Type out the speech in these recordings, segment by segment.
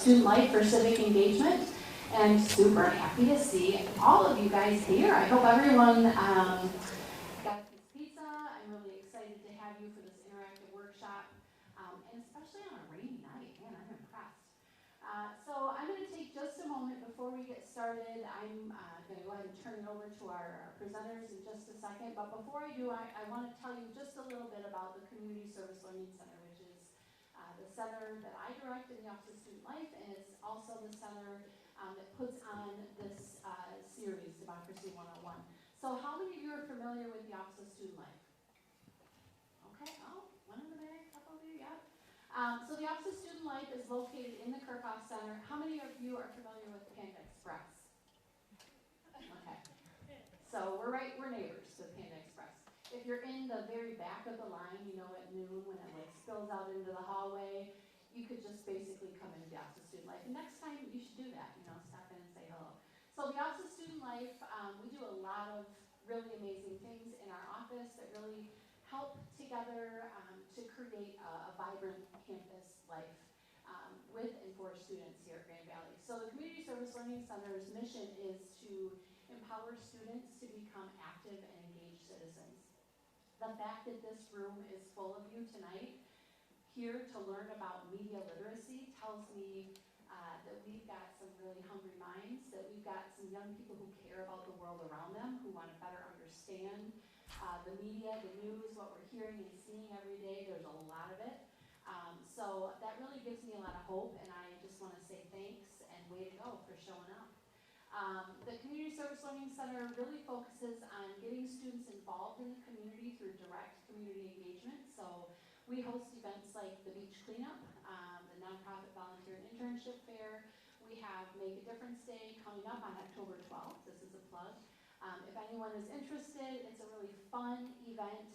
Student Life for Civic Engagement, and super happy to see all of you guys here. I hope everyone got a piece of pizza. I'm really excited to have you for this interactive workshop, and especially on a rainy night. Man, I'm impressed. So I'm going to take just a moment before we get started. I'm going to go ahead and turn it over to our presenters in just a second, but before I do, I want to tell you just a little bit about the Community Service Learning Center, which is the center that I direct in the Office of Student Life, and it's also the center that puts on this series, Democracy 101. So how many of you are familiar with the Office of Student Life? Okay, oh, one in the back, a couple of you, yeah. So the Office of Student Life is located in the Kirchhoff Center. How many of you are familiar with the Panda Express? Okay, so we're neighbors to the Panda Express. If you're in the very back of the line, you know, at noon when it like spills out into the hallway, you could just basically come into the Office of Student Life. And next time you should do that, you know, stop in and say hello. So the Office of Student Life, we do a lot of really amazing things in our office that really help together to create a vibrant campus life with and for students here at Grand Valley. So the Community Service Learning Center's mission is to empower students to become active and engaged citizens. The fact that this room is full of you tonight here to learn about media literacy tells me that we've got some really hungry minds, that we've got some young people who care about the world around them, who want to better understand the media, the news, what we're hearing and seeing every day. There's a lot of it. So that really gives me a lot of hope, and I just want to say thanks and way to go for showing up. The Community Service Learning Center really focuses on getting students involved in the community through direct community engagement. So we host events like the Beach Cleanup, the Nonprofit Volunteer and Internship Fair. We have Make a Difference Day coming up on October 12th. This is a plug. If anyone is interested, it's a really fun event.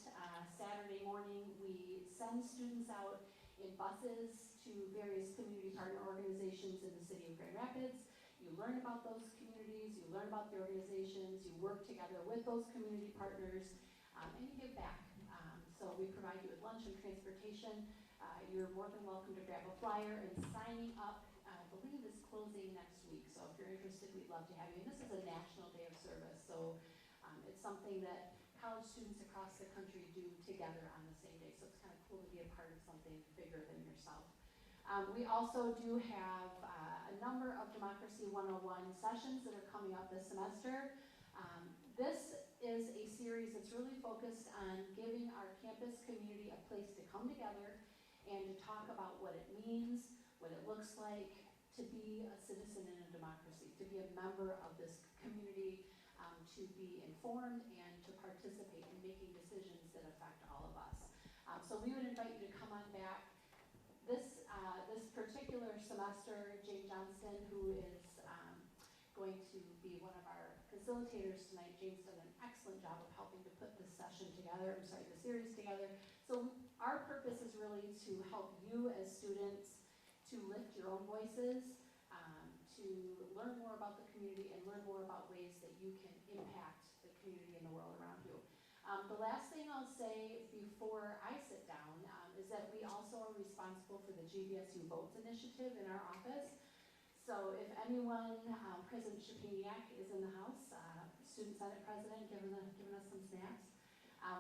Saturday morning, we send students out in buses to various community partner organizations in the city of Grand Rapids. You learn about those communities, you learn about the organizations, you work together with those community partners, and you give back. So we provide you with lunch and transportation. You're more than welcome to grab a flyer, and signing up, I believe, is closing next week. So if you're interested, we'd love to have you. And this is a national day of service, so it's something that college students across the country do together on the same day. So it's kind of cool to be a part of something bigger than yourself. We also do have a number of Democracy 101 sessions that are coming up this semester. This is a series that's really focused on giving our campus community a place to come together and to talk about what it means, what it looks like to be a citizen in a democracy, to be a member of this community, to be informed and to participate in making decisions that affect all of us. So we would invite you to come on back. This particular semester, Jane Johnston, who is going to be one of our facilitators tonight, Jane's done an excellent job of helping to put this session together, the series together. So our purpose is really to help you as students to lift your own voices, to learn more about the community and learn more about ways that you can impact the community and the world around you. The last thing I'll say before I sit down is that we also are responsible for the GVSU Votes Initiative in our office. So if anyone, President Shapiniak is in the house, Student Senate President, giving us some snaps.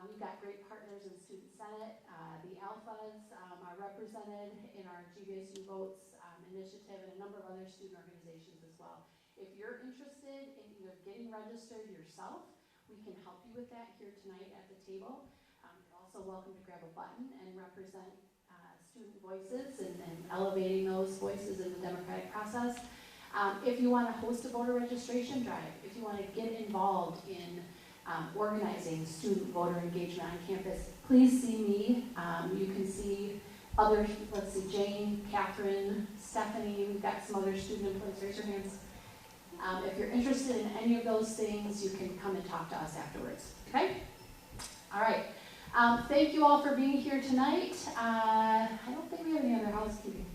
We've got great partners in Student Senate. The Alphas are represented in our GVSU Votes Initiative and a number of other student organizations as well. If you're interested in either getting registered yourself, we can help you with that here tonight at the table. You're also welcome to grab a button and represent student voices and elevating those voices in the democratic process. If you want to host a voter registration drive, if you want to get involved in organizing student voter engagement on campus, please see me. You can see others, let's see, Jane, Catherine, Stephanie, we've got some other student employees, raise your hands. If you're interested in any of those things, you can come and talk to us afterwards, okay? All right. Thank you all for being here tonight. I don't think we have any other housekeeping.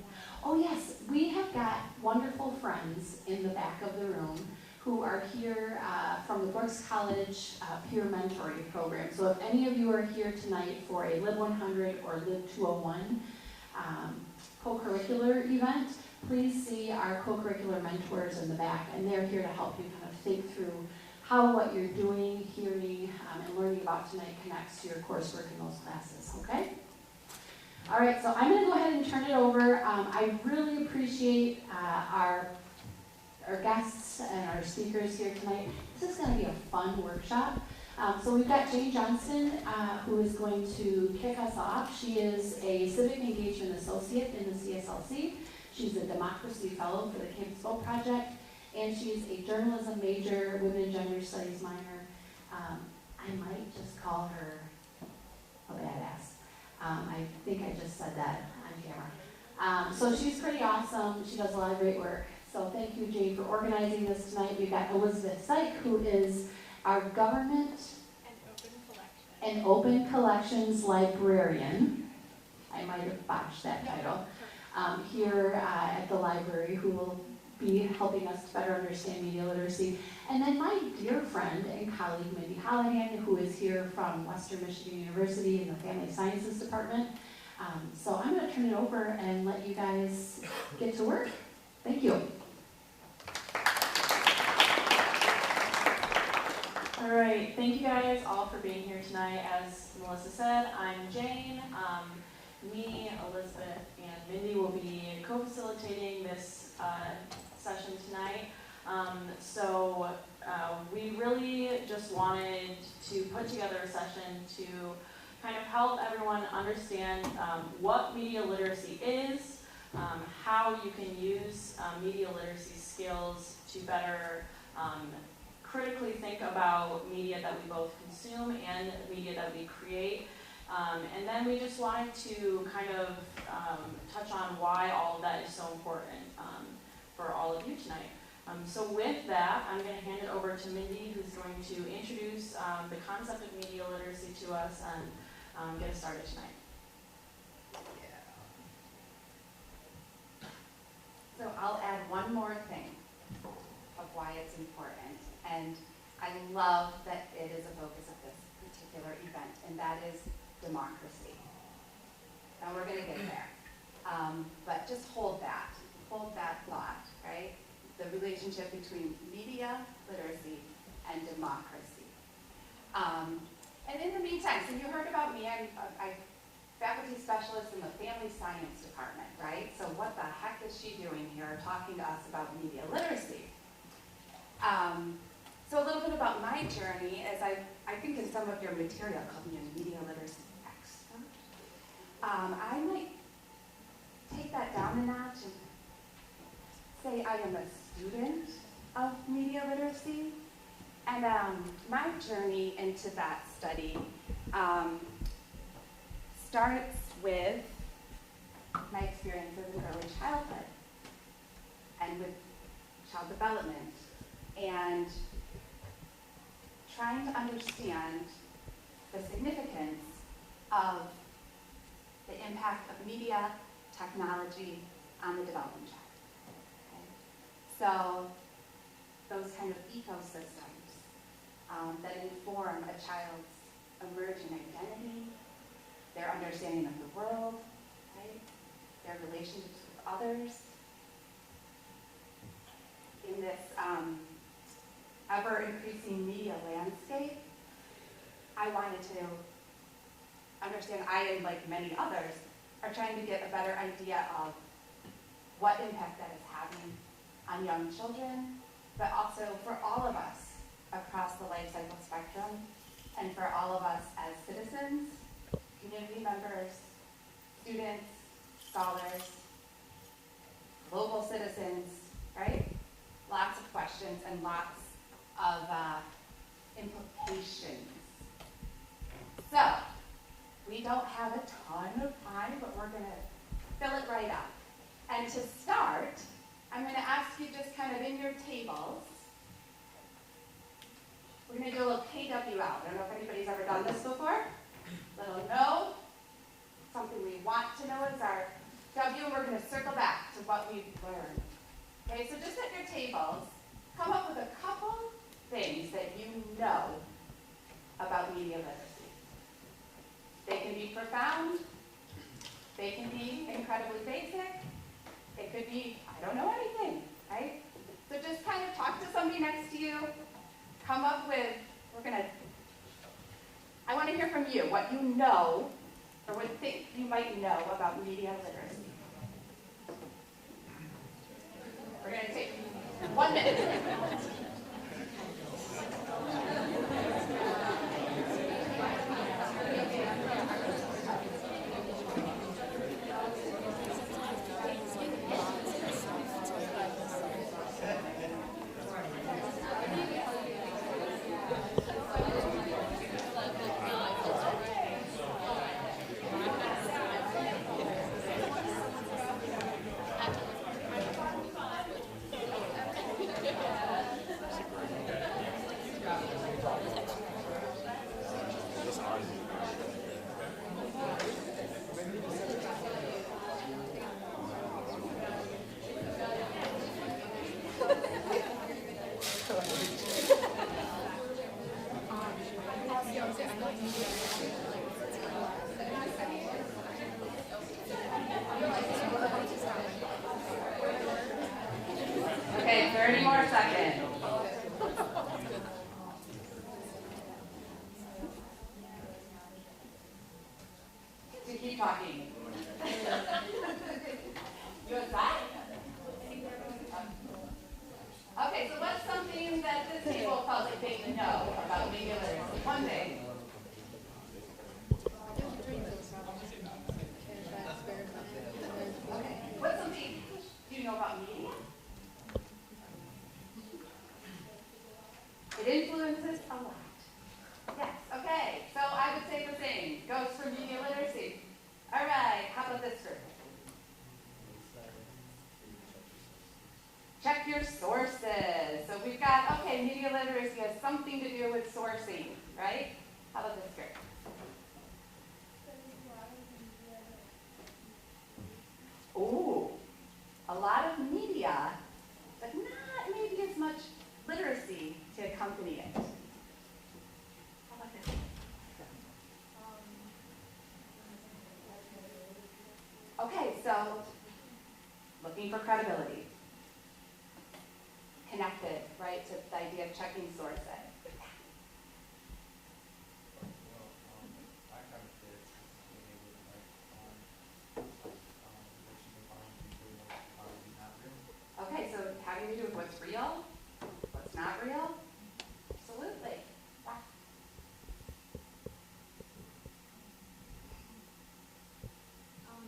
Oh yes, we have got wonderful friends in the back of the room who are here from the Brooks College Peer Mentoring Program. So if any of you are here tonight for a Lib 100 or Lib 201 co-curricular event, please see our co-curricular mentors in the back, and they're here to help you kind of think through how what you're doing, hearing, and learning about tonight connects to your coursework in those classes, okay? All right, so I'm going to go ahead and turn it over. I really appreciate our guests and our speakers here tonight. This is going to be a fun workshop. So we've got Jane Johnston, who is going to kick us off. She is a Civic Engagement Associate in the CSLC. She's a Democracy Fellow for the Campus Vote Project, and she's a Journalism major, Women and Gender Studies minor. I might just call her a badass. I think I just said that on camera. So she's pretty awesome. She does a lot of great work. So thank you, Jane, for organizing this tonight. We've got Elizabeth Syke, who is our Government and Open Collections Librarian. I might have botched that title. Here at the library, who will be helping us to better understand media literacy. And then my dear friend and colleague, Mindy Hollihan, who is here from Western Michigan University in the Family Sciences Department. So I'm going to turn it over and let you guys get to work. Thank you. All right, thank you guys all for being here tonight. As Melissa said, I'm Jane. Me, Elizabeth, and Mindy will be co-facilitating this session tonight. We really just wanted to put together a session to kind of help everyone understand what media literacy is, how you can use media literacy skills to better critically think about media that we both consume and media that we create. And then we just wanted to kind of touch on why all of that is so important for all of you tonight. So with that, I'm going to hand it over to Mindy, who's going to introduce the concept of media literacy to us and get us started tonight. So I'll add one more thing of why it's important. And I love that it is a focus of this particular event, and that is democracy. Now we're going to get there. But just hold that thought, right? The relationship between media literacy and democracy. And in the meantime, so you heard about me, I'm faculty specialist in the Family Science Department, right? So what the heck is she doing here talking to us about media literacy? So a little bit about my journey, as I think in some of your material called me a media literacy expert. I might take that down a notch and say I am a student of media literacy. And my journey into that study starts with my experiences in early childhood and with child development and trying to understand the significance of the impact of media, technology on the developing child. Okay? So those kind of ecosystems that inform a child's emerging identity, their understanding of the world, right? Their relationships with others. In this ever-increasing media landscape, I wanted to understand, I and like many others, are trying to get a better idea of what impact that is having on young children, but also for all of us across the life cycle spectrum, and for all of us as citizens, community members, students, scholars, global citizens, right? Lots of questions and lots of implications. So, we don't have a ton of time, but we're going to fill it right up. And to start, I'm going to ask you just kind of in your tables, we're going to do a little KWL. I don't know if anybody's ever done this before. Little no. Something we want to know is our W, and we're going to circle back to what we've learned. Okay, so just at your tables, come up with a couple things that you know about media literacy. They can be profound. They can be incredibly basic. It could be, I I don't know anything, right? So just kind of talk to somebody next to you, come up with, I want to hear from you, what you know, or what you think you might know about media literacy. We're going to take 1 minute. Okay, 30 more seconds. So keep talking. You outside? Okay, so what's something that this table felt like they know about media literacy? One thing. Okay, what's something do you know about media? It influences a lot. Yes, okay, so I would say the same. Goes for media literacy. All right, how about this group? Check your sources. So we've got, okay, media literacy has something to do with sourcing, right? How about this group? Ooh, a lot of media, but not maybe as much literacy to accompany it. How about this? Okay, so looking for credibility. Connected, right, to the idea of checking sources. Okay, so how do you do what's real, what's not real? Absolutely. Yeah.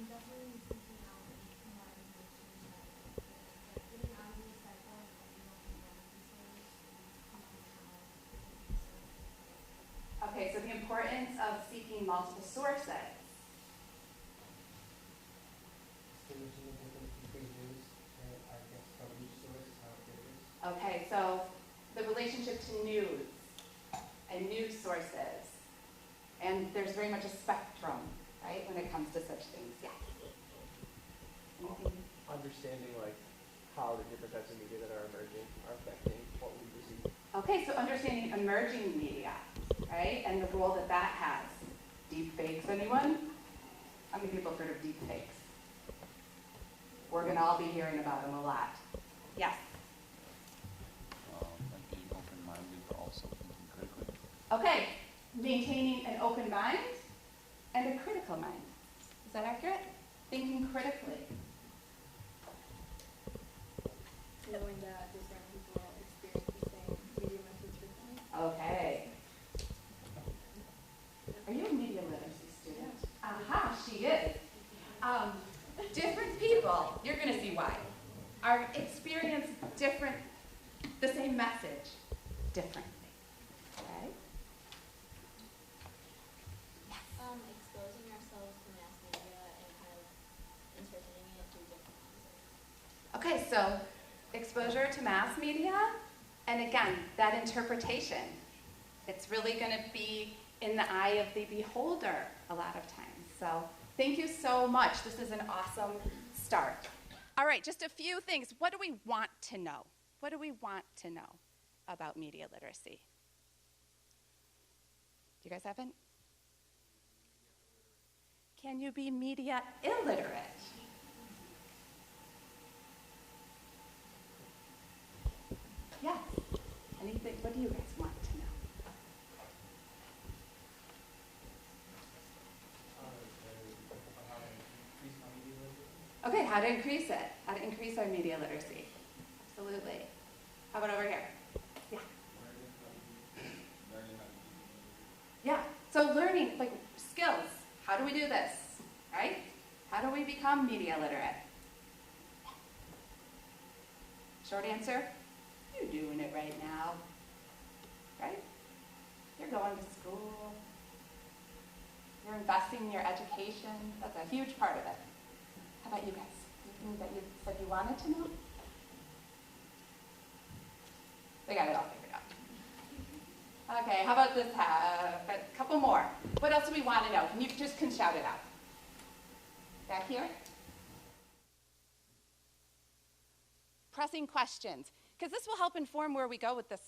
Definitely seeking out more information that getting out of the cycle and Okay, so the importance of seeking multiple sources. Okay, so the relationship to news and news sources. And there's very much a spectrum, right, when it comes to such things. Yeah. Anything? Understanding like how the different types of media that are emerging are affecting what we receive. Okay, so understanding emerging media, right, and the role that that has. Deep fakes, anyone? How many people have heard of deep fakes? We're going to all be hearing about them a lot. Yes? Like being open-minded, but also thinking critically. Okay, maintaining an open mind and a critical mind. Is that accurate? Thinking critically. knowing that different people experience the same media methods differently. Okay. Are you a media literacy student? Aha, she is. Different people, you're going to see why, are experience different, the same message differently. Okay? Exposing ourselves to mass media and kind of interpreting it through different lenses. Okay, so exposure to mass media, and again, that interpretation. It's really going to be in the eye of the beholder a lot of times. So thank you so much. This is an awesome start. All right, just a few things. What do we want to know? What do we want to know about media literacy? Do you guys have any? Can you be media illiterate? Okay, how to increase it? How to increase our media literacy? Absolutely. How about over here? Yeah. Yeah. So learning, like skills. How do we do this? Right? How do we become media literate? Short answer, you're doing it right now. Right? You're going to school. You're investing in your education. That's a huge part of it. How about you guys? Anything that you said you wanted to know? They got it all figured out. Okay, how about this? A couple more. What else do we want to know? You just can shout it out. Back here? Pressing questions, because this will help inform where we go with this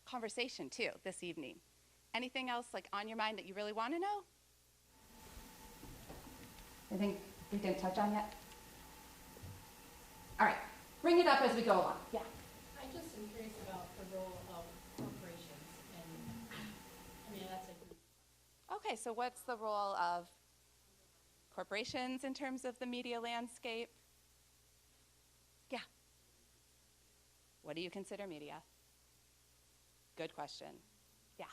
conversation too this evening. Anything else like on your mind that you really want to know? Anything we didn't touch on yet? All right, bring it up as we go along. Yeah. I just am curious about the role of corporations, and I mean that's a group. Okay, so what's the role of corporations in terms of the media landscape? Yeah. What do you consider media? Good question. Yeah.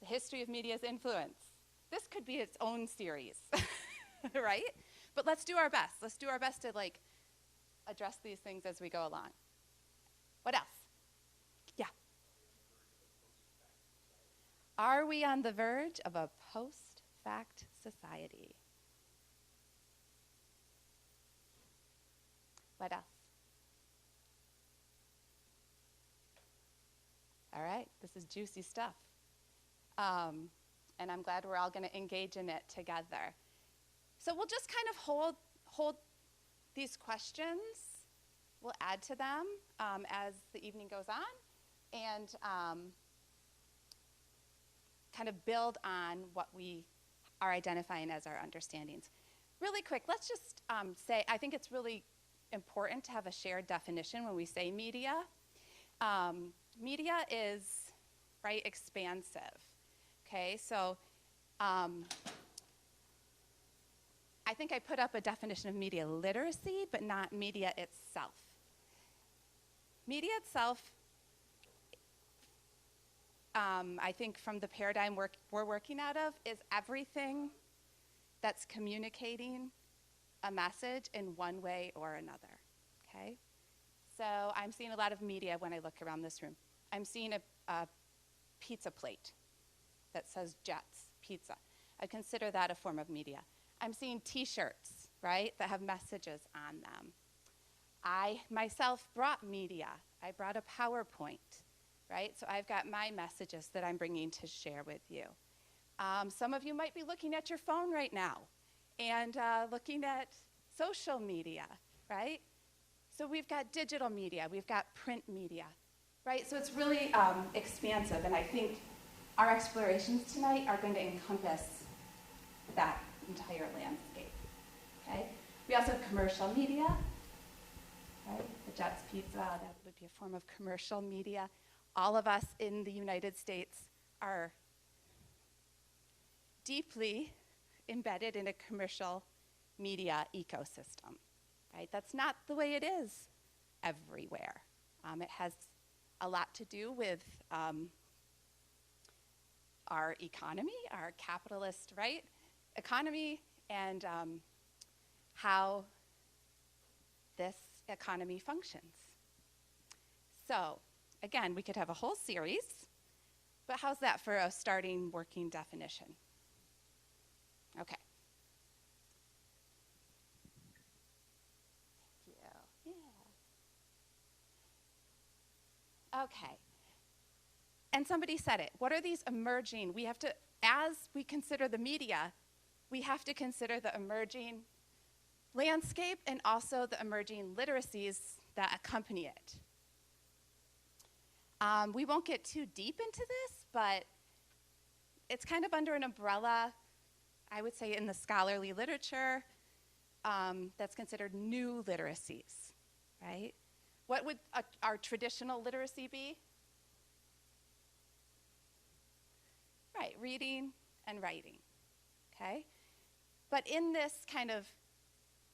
The history of media's influence. This could be its own series, right? But let's do our best. Let's do our best to like address these things as we go along. What else? Yeah. Are we on the verge of a post-fact society? What else? All right, this is juicy stuff. And I'm glad we're all going to engage in it together. So we'll just kind of hold these questions. We'll add to them as the evening goes on, and kind of build on what we are identifying as our understandings. Really quick, let's just say, I think it's really important to have a shared definition when we say media. Media is, right, expansive. Okay, so I think I put up a definition of media literacy, but not media itself. Media itself, I think from the paradigm we're working out of, is everything that's communicating a message in one way or another, okay? So I'm seeing a lot of media when I look around this room. I'm seeing a pizza plate that says Jets Pizza. I consider that a form of media. I'm seeing t-shirts, right, that have messages on them. I myself brought media. I brought a PowerPoint, right? So I've got my messages that I'm bringing to share with you. Some of you might be looking at your phone right now and looking at social media, right? So we've got digital media, we've got print media, right? So it's really expansive, and I think our explorations tonight are going to encompass that entire landscape, okay? We also have commercial media, right? The Jets Pizza, that would be a form of commercial media. All of us in the United States are deeply embedded in a commercial media ecosystem, right? That's not the way it is everywhere. It has a lot to do with our economy, our capitalist, right, economy, and how this economy functions. So, again, we could have a whole series, but how's that for a starting working definition? Okay. Thank you. Yeah. Okay. And somebody said it. What are these emerging? We have to, as we consider the media, we have to consider the emerging landscape and also the emerging literacies that accompany it. We won't get too deep into this, but it's kind of under an umbrella, I would say, in the scholarly literature that's considered new literacies, right? What would our traditional literacy be? Right, reading and writing, okay? But in this kind of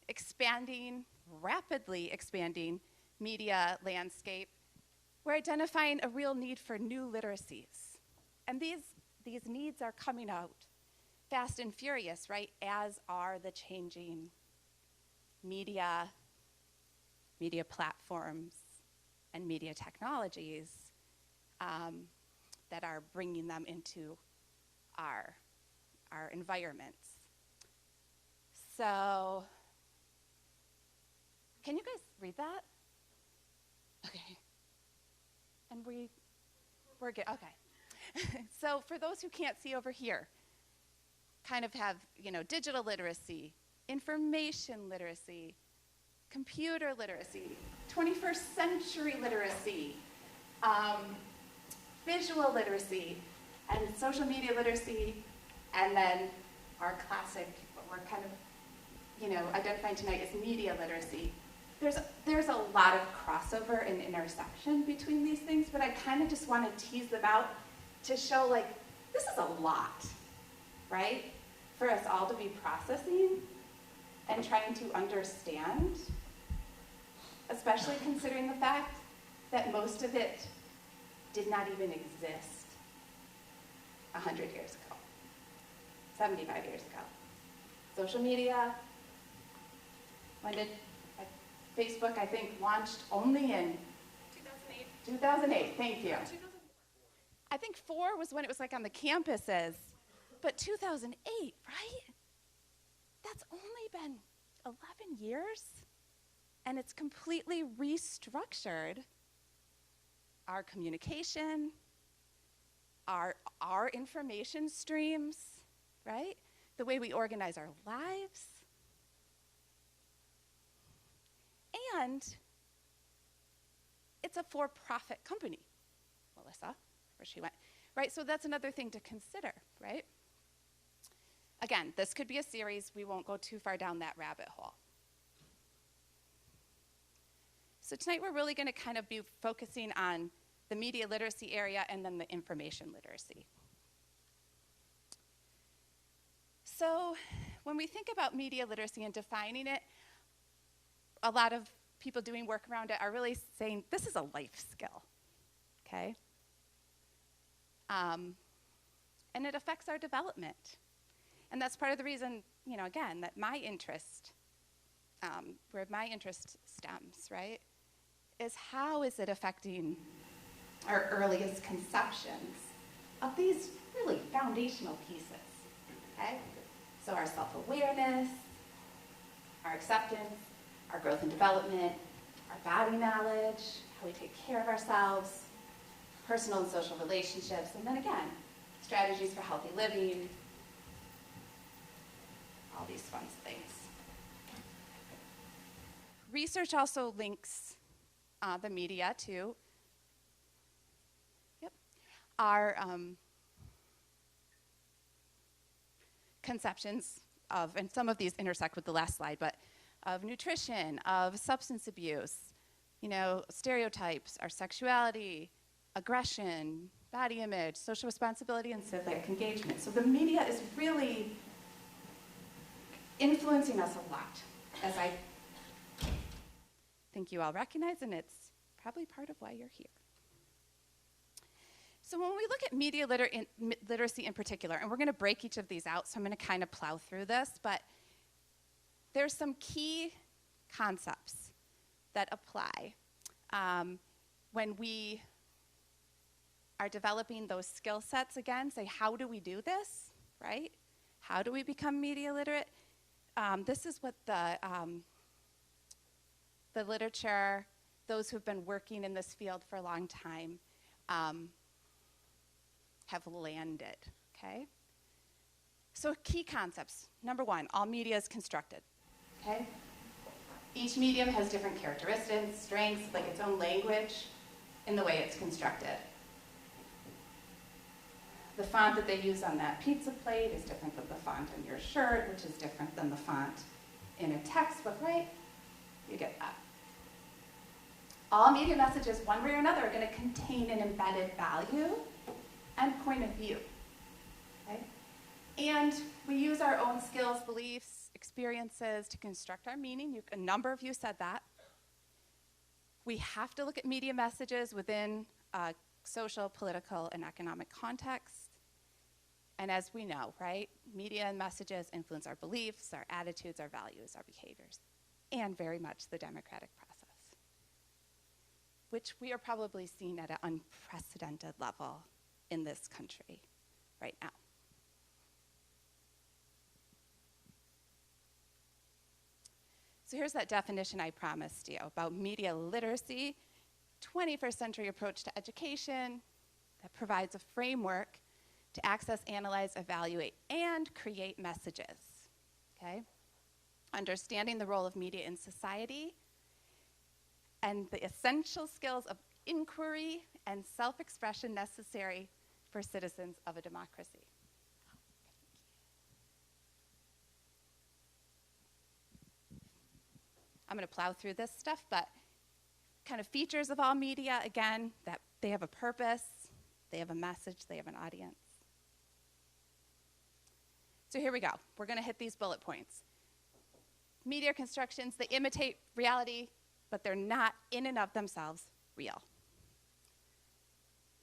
expanding, rapidly expanding media landscape, we're identifying a real need for new literacies. And these needs are coming out fast and furious, right, as are the changing media platforms, and media technologies that are bringing them into our environments. So, can you guys read that? Okay. And we're good, okay. So for those who can't see over here, kind of have, digital literacy, information literacy, computer literacy, 21st century literacy, visual literacy, and social media literacy, and then our classic, what we're kind of, identifying tonight as media literacy. There's a lot of crossover and intersection between these things, but I kind of just want to tease them out to show, this is a lot, right? For us all to be processing and trying to understand, especially considering the fact that most of it did not even exist 100 years ago, 75 years ago. Social media, when did Facebook, I think, launched only in 2008. 2008, thank you. I think 4 was when it was on the campuses, but 2008, right? That's only been 11 years, and it's completely restructured our communication, our information streams, right? The way we organize our lives. And it's a for-profit company, Melissa, where she went, right? So that's another thing to consider, right? Again, this could be a series. We won't go too far down that rabbit hole. So tonight we're really going to kind of be focusing on the media literacy area and then the information literacy. So when we think about media literacy and defining it, a lot of people doing work around it are really saying this is a life skill, okay? And it affects our development. And that's part of the reason, again, that my interest, where my interest stems, right, is how is it affecting our earliest conceptions of these really foundational pieces, okay? So our self-awareness, our acceptance, our growth and development, our body knowledge, how we take care of ourselves, personal and social relationships, and then again, strategies for healthy living, all these fun things. Research also links the media to our conceptions of, and some of these intersect with the last slide, but of nutrition, of substance abuse, stereotypes, our sexuality, aggression, body image, social responsibility, and civic engagement. So the media is really influencing us a lot, as I think you all recognize, and it's probably part of why you're here. So when we look at media literacy in particular, and we're going to break each of these out, so I'm going to kind of plow through this, but there's some key concepts that apply when we are developing those skill sets again. Say, how do we do this, right? How do we become media literate? This is what the literature, those who've been working in this field for a long time, have landed, okay? So key concepts. Number 1, all media is constructed, okay? Each medium has different characteristics, strengths, like its own language in the way it's constructed. The font that they use on that pizza plate is different than the font on your shirt, which is different than the font in a textbook, right? You get that. All media messages, one way or another, are going to contain an embedded value and point of view, okay? And we use our own skills, beliefs, experiences to construct our meaning. A number of you said that. We have to look at media messages within a social, political, and economic context. And as we know, right, media and messages influence our beliefs, our attitudes, our values, our behaviors, and very much the democratic process, which we are probably seeing at an unprecedented level in this country right now. So here's that definition I promised you about media literacy, 21st century approach to education that provides a framework to access, analyze, evaluate, and create messages, okay? Understanding the role of media in society and the essential skills of inquiry and self-expression necessary for citizens of a democracy. I'm going to plow through this stuff, but kind of features of all media, again, that they have a purpose, they have a message, they have an audience. So here we go. We're going to hit these bullet points. Media constructions, they imitate reality, but they're not in and of themselves real.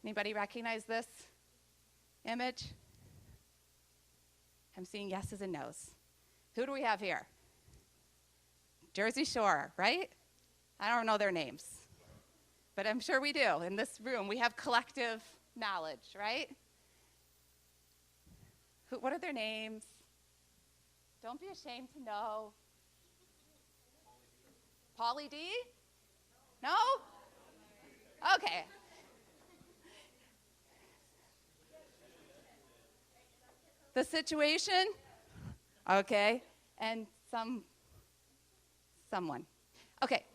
Anybody recognize this image? I'm seeing yeses and nos. Who do we have here? Jersey Shore, right? I don't know their names, but I'm sure we do. In this room, we have collective knowledge, right? What are their names? Don't be ashamed to know. Pauly D? No? Okay. The Situation? Okay. And someone. Okay.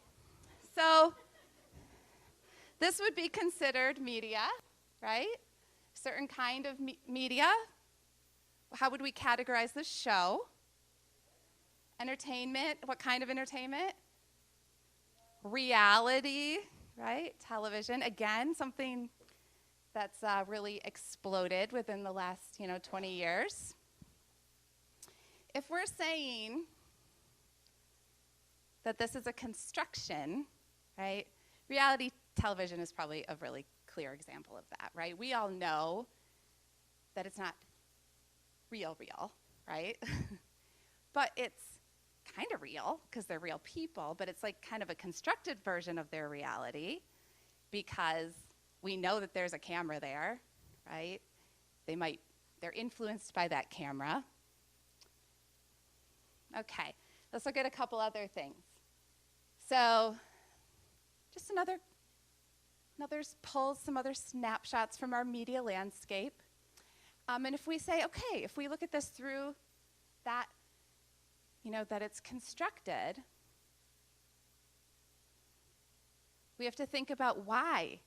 So this would be considered media, right? Certain kind of media. How would we categorize the show? Entertainment. What kind of entertainment? Reality, right? Television. Again, something that's really exploded within the last, 20 years. If we're saying that this is a construction, right? Reality television is probably a really clear example of that, right? We all know that it's not real, right? But it's kind of real because they're real people, but it's like kind of a constructed version of their reality because we know that there's a camera there, right? They're influenced by that camera. Okay, let's look at a couple other things. So just another pulls some other snapshots from our media landscape. And if we say, okay, if we look at this through that, that it's constructed, we have to think about why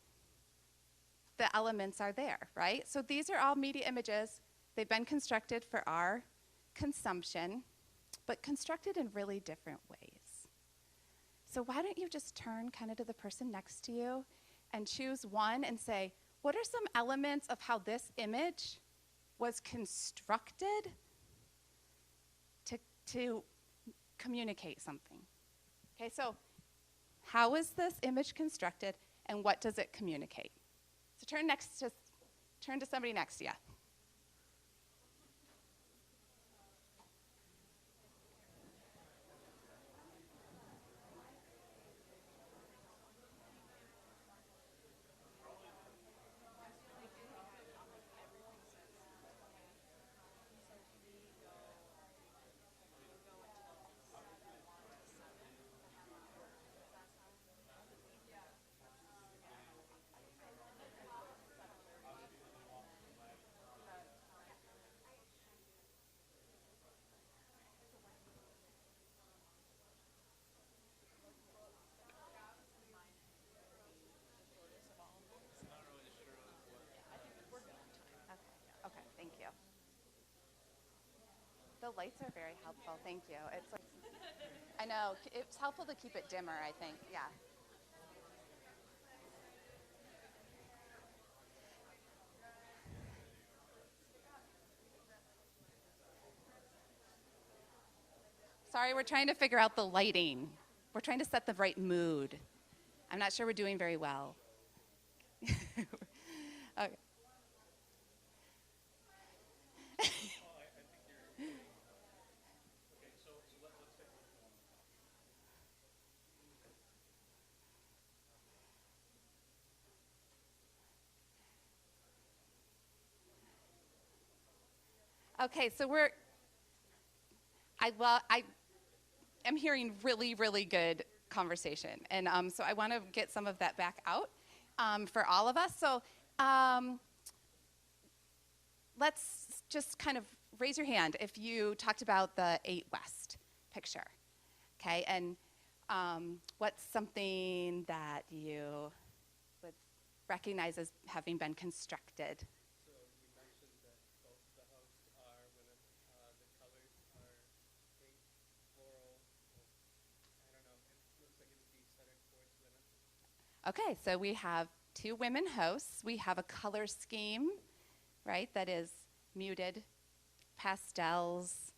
the elements are there, right? So these are all media images. They've been constructed for our consumption, but constructed in really different ways. So why don't you just turn kind of to the person next to you and choose one and say, what are some elements of how this image was constructed to communicate something? Okay, so how is this image constructed and what does it communicate? So turn to somebody next to you. Okay, thank you. The lights are very helpful, thank you. It's like, I know, it's helpful to keep it dimmer, I think, yeah. Sorry, we're trying to figure out the lighting. We're trying to set the right mood. I'm not sure we're doing very well. Okay. Okay, so I am hearing really, really good conversation. And so I want to get some of that back out for all of us. So let's just kind of raise your hand if you talked about the 8 West picture. Okay, and what's something that you would recognize as having been constructed? So you mentioned that both the hosts are women. The colors are pink, floral. I don't know. It looks like it would be centered towards women. Okay, so we have 2 women hosts. We have a color scheme, right, that is muted pastels,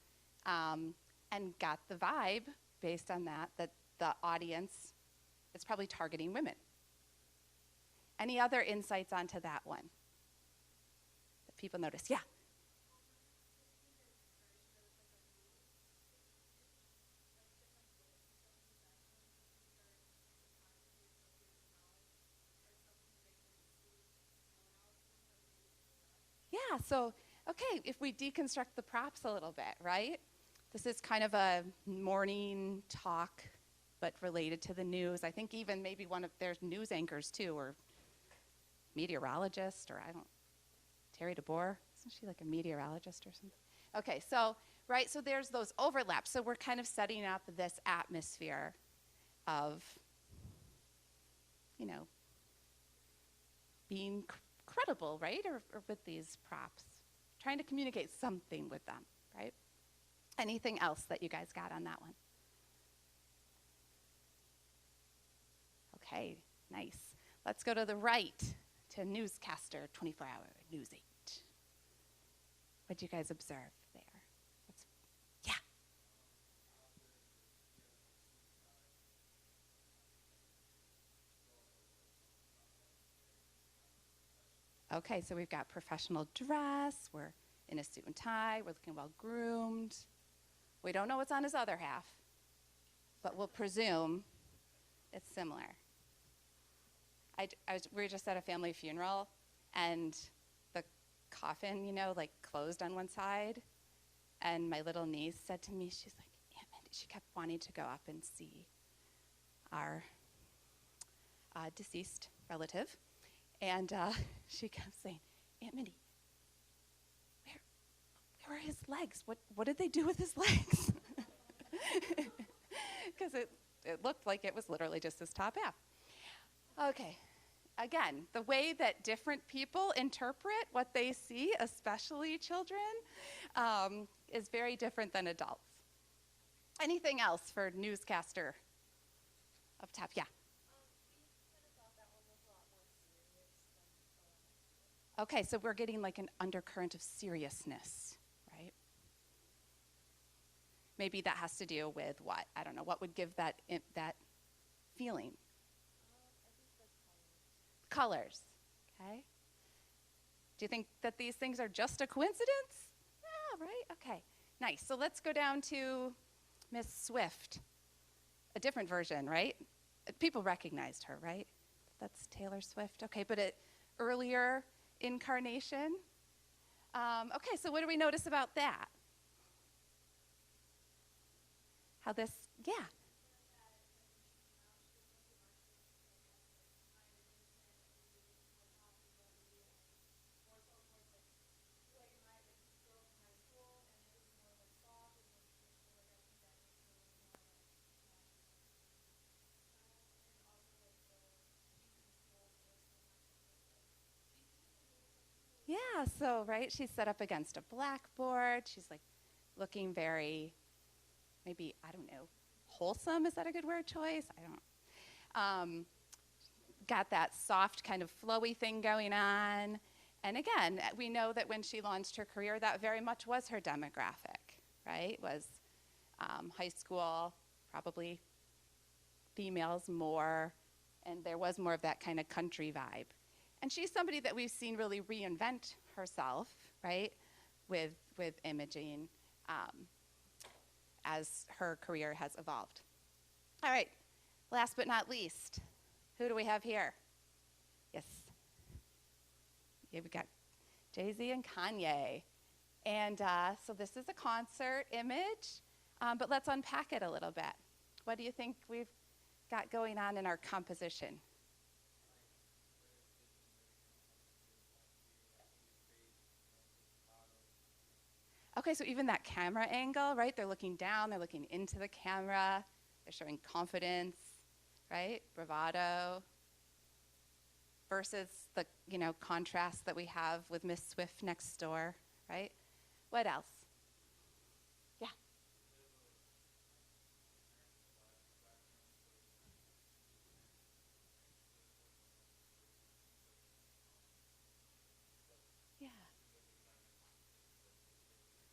and got the vibe based on that the audience is probably targeting women. Any other insights onto that one that people notice? Yeah. Yeah, so, okay, if we deconstruct the props a little bit, right? This is kind of a morning talk, but related to the news. I think even maybe there's news anchors too, or meteorologist, or Terry DeBoer, isn't she like a meteorologist or something? Okay, so, right, so there's those overlaps. So we're kind of setting up this atmosphere of, being credible, right, or with these props, trying to communicate something with them, right? Anything else that you guys got on that one? Okay, nice. Let's go to the right, to Newscaster 24-hour News 8. What did you guys observe there? Yeah. Okay, so we've got professional dress. We're in a suit and tie. We're looking well groomed. We don't know what's on his other half, but we'll presume it's similar. We were just at a family funeral, and the coffin, like closed on one side. And my little niece said to me, she's like, Aunt Mindy, she kept wanting to go up and see our deceased relative. And she kept saying, Aunt Mindy, where are his legs? What did they do with his legs? Because it looked like it was literally just his top half. Okay, again, the way that different people interpret what they see, especially children, is very different than adults. Anything else for newscaster up top? Yeah. Okay, so we're getting like an undercurrent of seriousness, right? Maybe that has to do with what? I don't know. What would give that feeling? Colors, okay? Do you think that these things are just a coincidence? Yeah, right? Okay, nice. So let's go down to Miss Swift. A different version, right? People recognized her, right? That's Taylor Swift. Okay, but earlier incarnation. Okay, so what do we notice about that? How this, yeah. Yeah, so, right, she's set up against a blackboard. She's like looking very, maybe, I don't know, wholesome. Is that a good word choice? I don't. Got that soft kind of flowy thing going on. And again, we know that when she launched her career, that very much was her demographic, right? Was high school, probably females more, and there was more of that kind of country vibe. And she's somebody that we've seen really reinvent herself, right, with imaging as her career has evolved. All right, last but not least, who do we have here? Yes. Yeah, we got JayZ and Kanye. And so this is a concert image, but let's unpack it a little bit. What do you think we've got going on in our composition? Okay, so even that camera angle, right? They're looking down, they're looking into the camera, they're showing confidence, right? Bravado. Versus the, contrast that we have with Miss Swift next door, right? What else? Yeah. Yeah.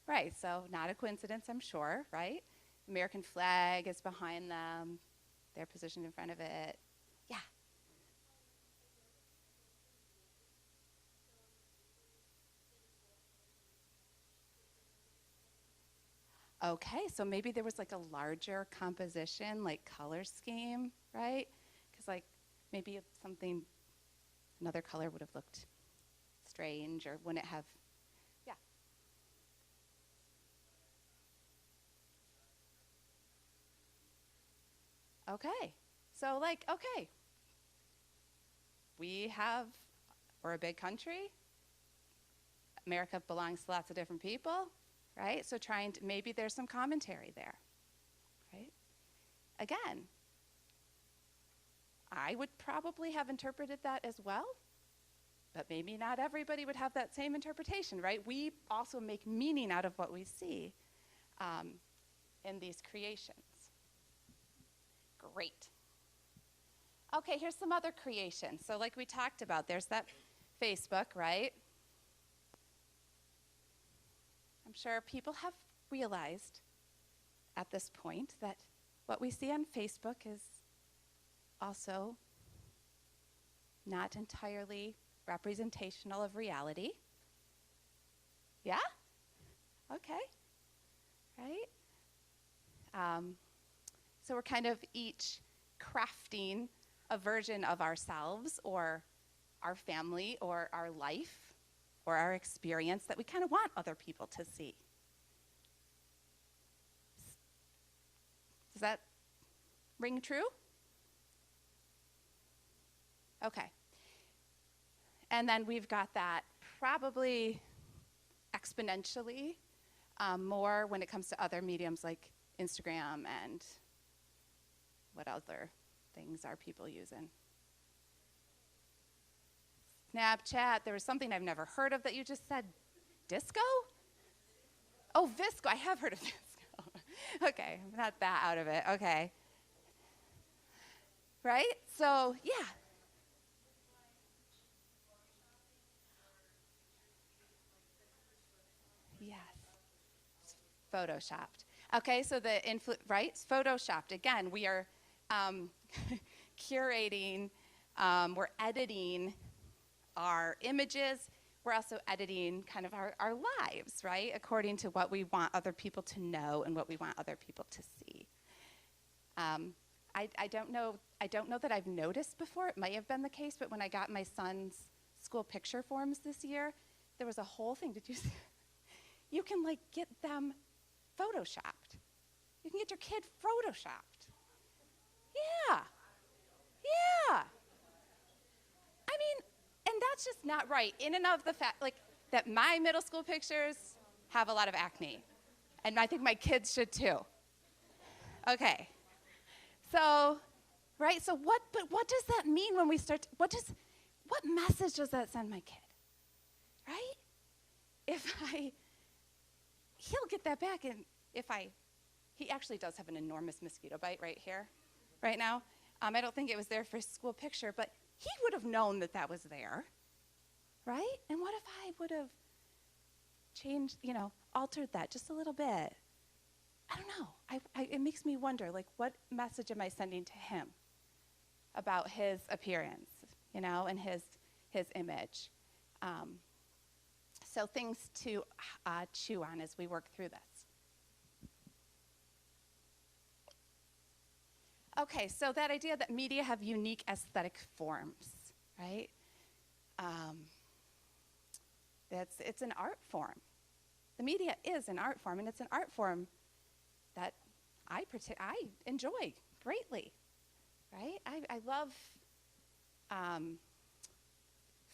Right, so not a coincidence, I'm sure, right? American flag is behind them. They're positioned in front of it. Yeah. Okay, so maybe there was like a larger composition, like color scheme, right? Because like maybe if something, another color would have looked strange or wouldn't have, yeah. Okay, so like, okay, we're a big country. America belongs to lots of different people, right? So maybe there's some commentary there, right? Again, I would probably have interpreted that as well, but maybe not everybody would have that same interpretation, right? We also make meaning out of what we see in these creations. Great. Okay, here's some other creations. So like we talked about, there's that Facebook, right? I'm sure people have realized at this point that what we see on Facebook is also not entirely representational of reality. Yeah? Okay. Right? So we're kind of each crafting a version of ourselves or our family or our life or our experience that we kind of want other people to see. Does that ring true? Okay. And then we've got that probably exponentially more when it comes to other mediums like Instagram and what other things are people using? Snapchat. There was something I've never heard of that you just said. Disco? Oh, Visco. I have heard of Visco. Okay, not that out of it. Okay. Right? So, yeah. Yes. Photoshopped. Okay, so right? It's photoshopped. Again, we are curating, we're editing our images. We're also editing kind of our lives, right? According to what we want other people to know and what we want other people to see. I don't know that I've noticed before. It might have been the case, but when I got my son's school picture forms this year, there was a whole thing. Did you see? You can like get them photoshopped. You can get your kid photoshopped. Yeah. Yeah. I mean, and that's just not right in and of the fact, like, that my middle school pictures have a lot of acne. And I think my kids should too. Okay. So, right, so what does that mean when we start, what message does that send my kid? Right? He'll get that back, and he actually does have an enormous mosquito bite right here, right now. I don't think it was there for his school picture, but he would have known that was there, right? And what if I would have changed, altered that just a little bit? I don't know. It makes me wonder, like, what message am I sending to him about his appearance, and his image? So things to chew on as we work through this. Okay, so that idea that media have unique aesthetic forms, right? It's an art form. The media is an art form, and it's an art form that I enjoy greatly, right? I love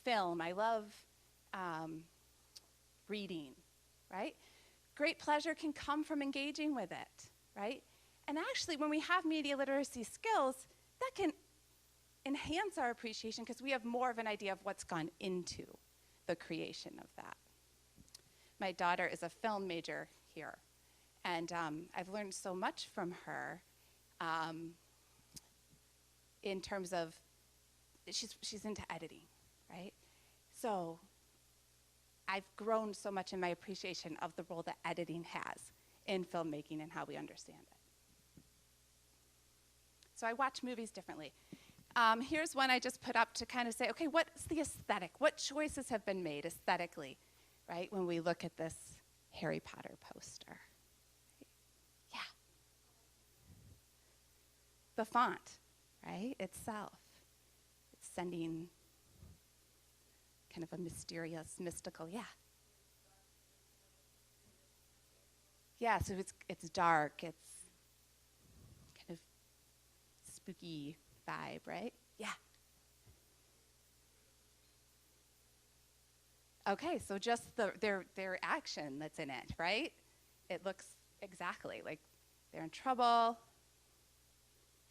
film. I love reading, right? Great pleasure can come from engaging with it, right? And actually, when we have media literacy skills, that can enhance our appreciation because we have more of an idea of what's gone into the creation of that. My daughter is a film major here, and I've learned so much from her in terms of, she's into editing, right? So I've grown so much in my appreciation of the role that editing has in filmmaking and how we understand it. So I watch movies differently. Here's one I just put up to kind of say, okay, what's the aesthetic? What choices have been made aesthetically, right, when we look at this Harry Potter poster? Yeah. The font, right, itself. It's sending kind of a mysterious, mystical, yeah. Yeah, so it's dark, it's kind of spooky vibe, right? Yeah. Okay, so just their action that's in it, right? It looks exactly like they're in trouble,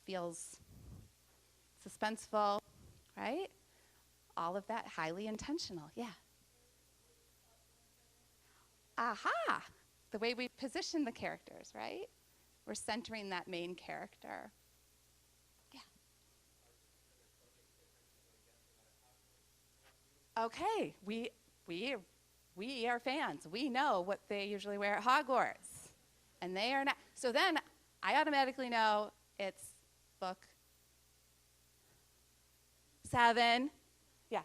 feels suspenseful, right? All of that highly intentional, yeah. Aha! The way we position the characters, right? We're centering that main character. Yeah. Okay, we are fans. We know what they usually wear at Hogwarts. And they are not. So then I automatically know it's book 7. Yeah.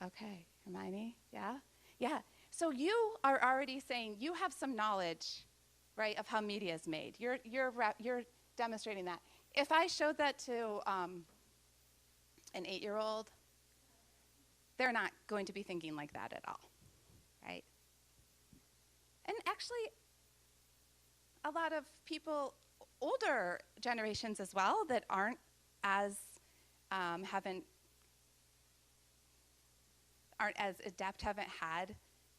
Okay, Hermione, yeah? Yeah, so you are already saying you have some knowledge, right, of how media is made. You're demonstrating that. If I showed that to an 8-year-old, they're not going to be thinking like that at all, right? And actually, a lot of people, older generations as well, that aren't as, aren't as adept, haven't had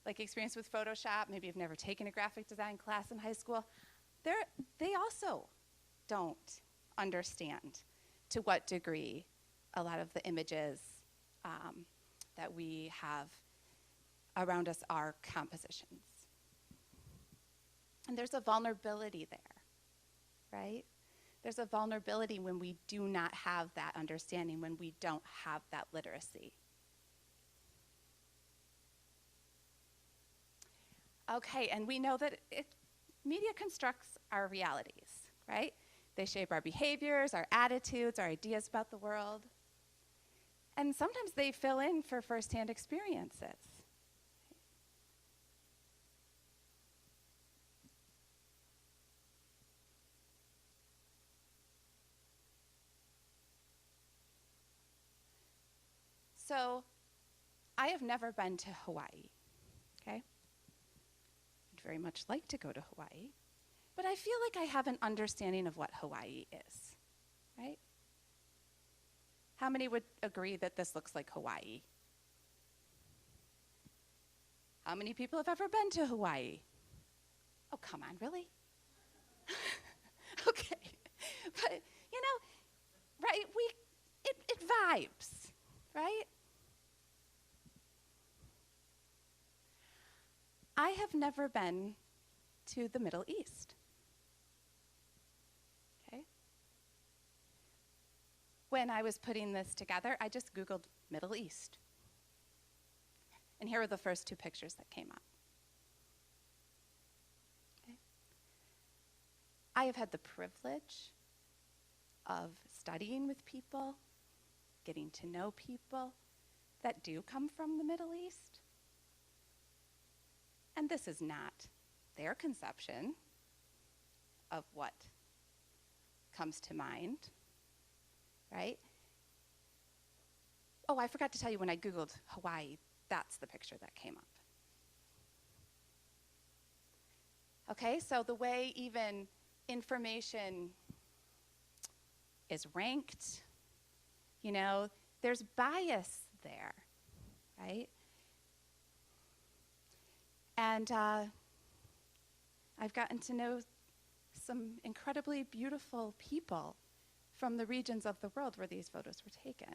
like experience with Photoshop, maybe have never taken a graphic design class in high school, they also don't understand to what degree a lot of the images that we have around us are compositions. And there's a vulnerability there, right? There's a vulnerability when we do not have that understanding, when we don't have that literacy. Okay, and we know that media constructs our realities, right? They shape our behaviors, our attitudes, our ideas about the world. And sometimes they fill in for firsthand experiences. So, I have never been to Hawaii, okay? I'd very much like to go to Hawaii, but I feel like I have an understanding of what Hawaii is, right? How many would agree that this looks like Hawaii? How many people have ever been to Hawaii? Oh, come on, really? Okay, but you know, right, it vibes, right? I have never been to the Middle East. Okay? When I was putting this together, I just Googled Middle East. And here are the first two pictures that came up. Okay? I have had the privilege of studying with people, getting to know people that do come from the Middle East. And this is not their conception of what comes to mind, right? Oh, I forgot to tell you, when I Googled Hawaii, that's the picture that came up. Okay, so the way even information is ranked, you know, there's bias there, right? And I've gotten to know some incredibly beautiful people from the regions of the world where these photos were taken.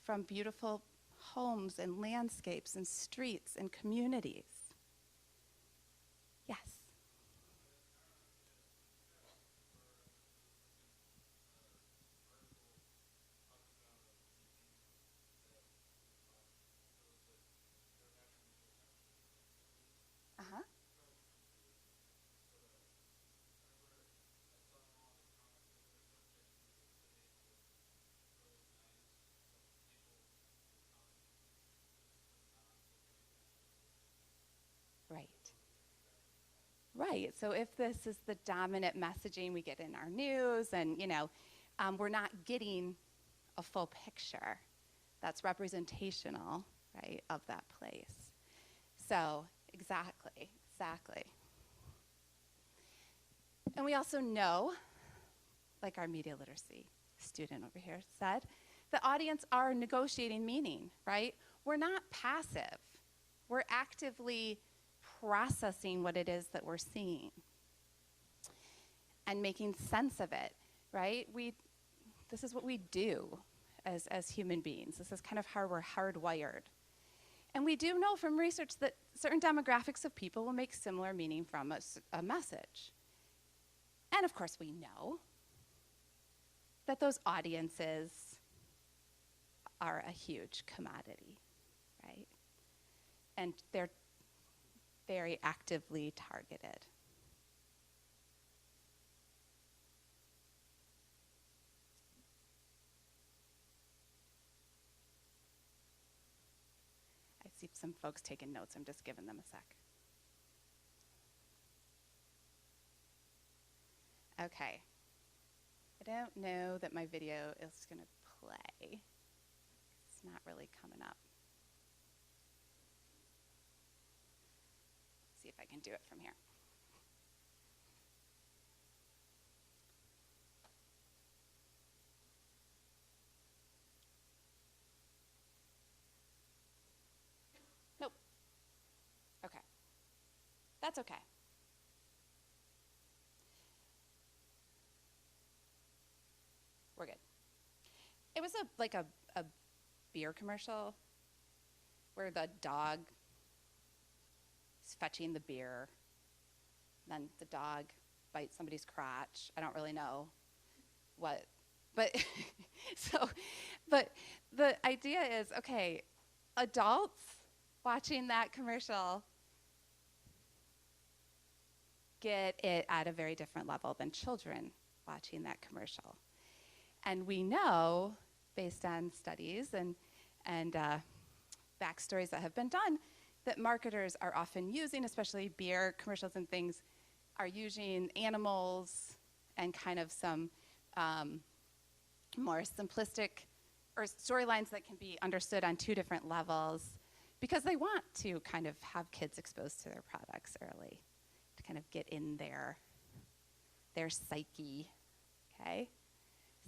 From beautiful homes and landscapes and streets and communities. Yes. Uh-huh. Right. Right. So if this is the dominant messaging we get in our news, and you know, we're not getting a full picture that's representational, right, of that place. So exactly. And we also know, like our media literacy student over here said, the audience are negotiating meaning, right? We're not passive. We're actively processing what it is that we're seeing and making sense of it, right? This is what we do as human beings. This is kind of how we're hardwired. And we do know from research that certain demographics of people will make similar meaning from a message. And of course we know that those audiences are a huge commodity, right? And they're very actively targeted. I see some folks taking notes. I'm just giving them a sec. Okay. I don't know that my video is going to play. It's not really coming up. See if I can do it from here. Nope. Okay. That's okay. We're good. It was like a beer commercial where the dog is fetching the beer, then the dog bites somebody's crotch. I don't really know what, but but the idea is, okay, adults watching that commercial get it at a very different level than children watching that commercial. And we know, based on studies and backstories that have been done, that marketers are often using, especially beer commercials and things, are using animals and kind of some more simplistic or storylines that can be understood on two different levels, because they want to kind of have kids exposed to their products early, to kind of get in their psyche, okay?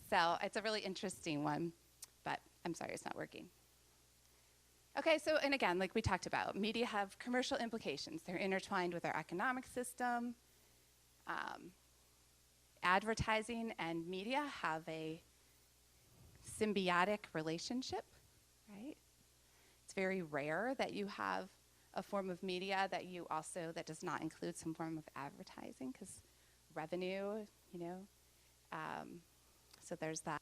So it's a really interesting one, but I'm sorry it's not working. Okay, so, and again, like we talked about, media have commercial implications. They're intertwined with our economic system. Advertising and media have a symbiotic relationship, right? It's very rare that you have a form of media that does not include some form of advertising, because revenue, so there's that.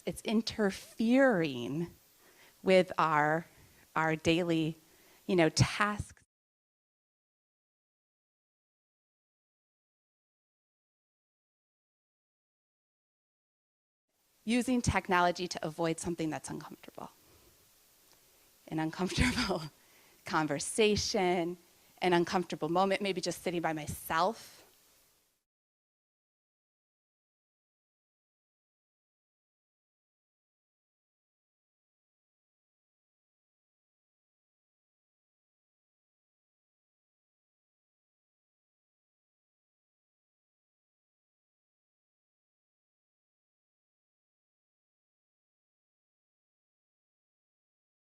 It's interfering with our daily, tasks. Using technology to avoid something that's uncomfortable. An uncomfortable conversation, an uncomfortable moment, maybe just sitting by myself.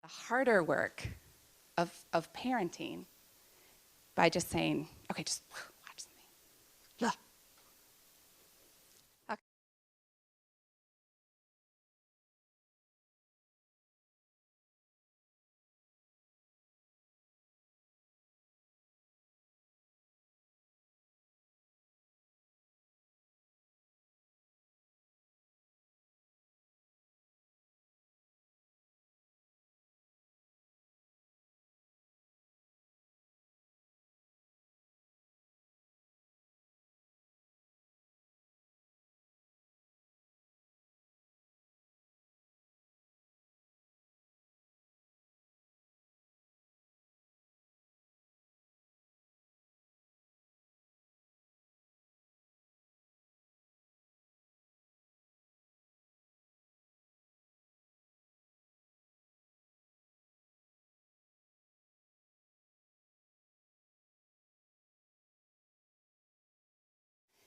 The harder work of parenting by just saying, okay, just watch something. Ugh.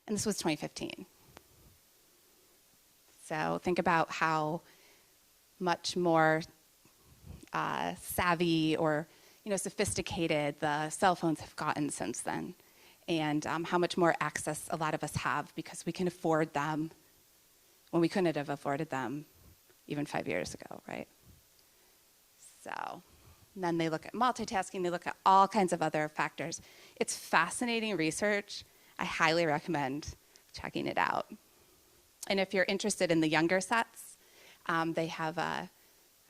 And this was 2015. So think about how much more savvy or sophisticated the cell phones have gotten since then, and how much more access a lot of us have because we can afford them when we couldn't have afforded them even 5 years ago, right? So then they look at multitasking, they look at all kinds of other factors. It's fascinating research. I highly recommend checking it out. And if you're interested in the younger sets, they have a,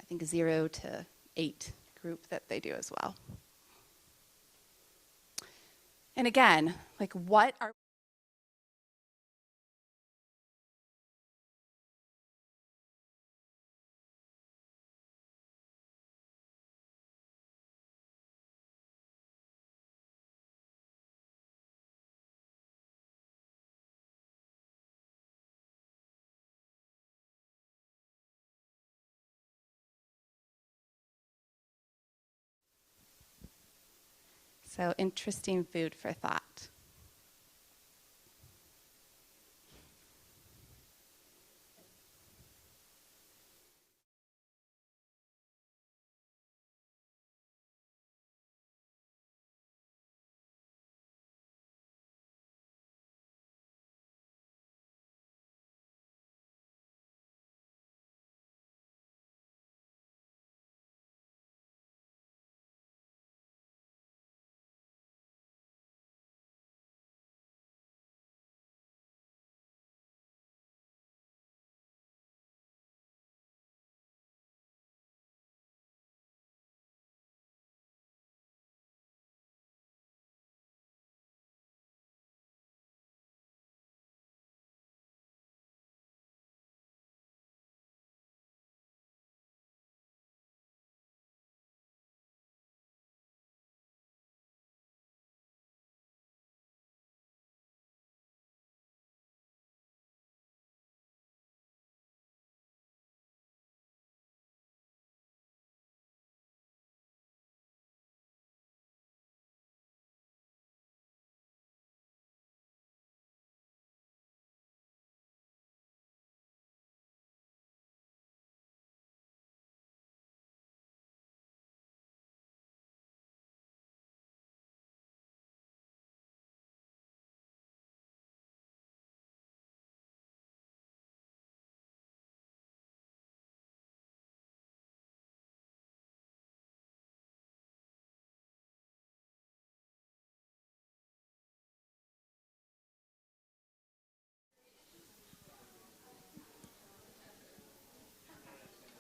I think, 0 to 8 group that they do as well. And again, like what are so interesting food for thought.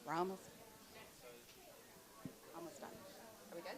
We're almost done. Are we good?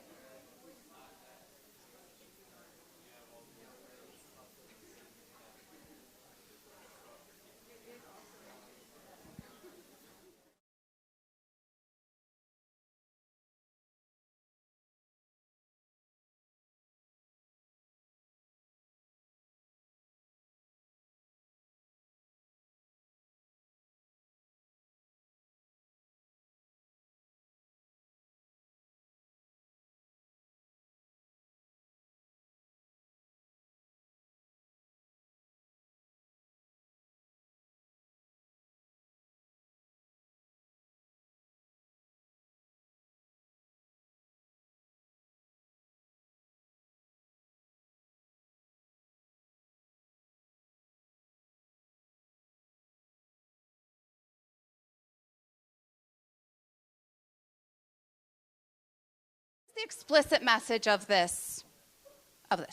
The explicit message of this,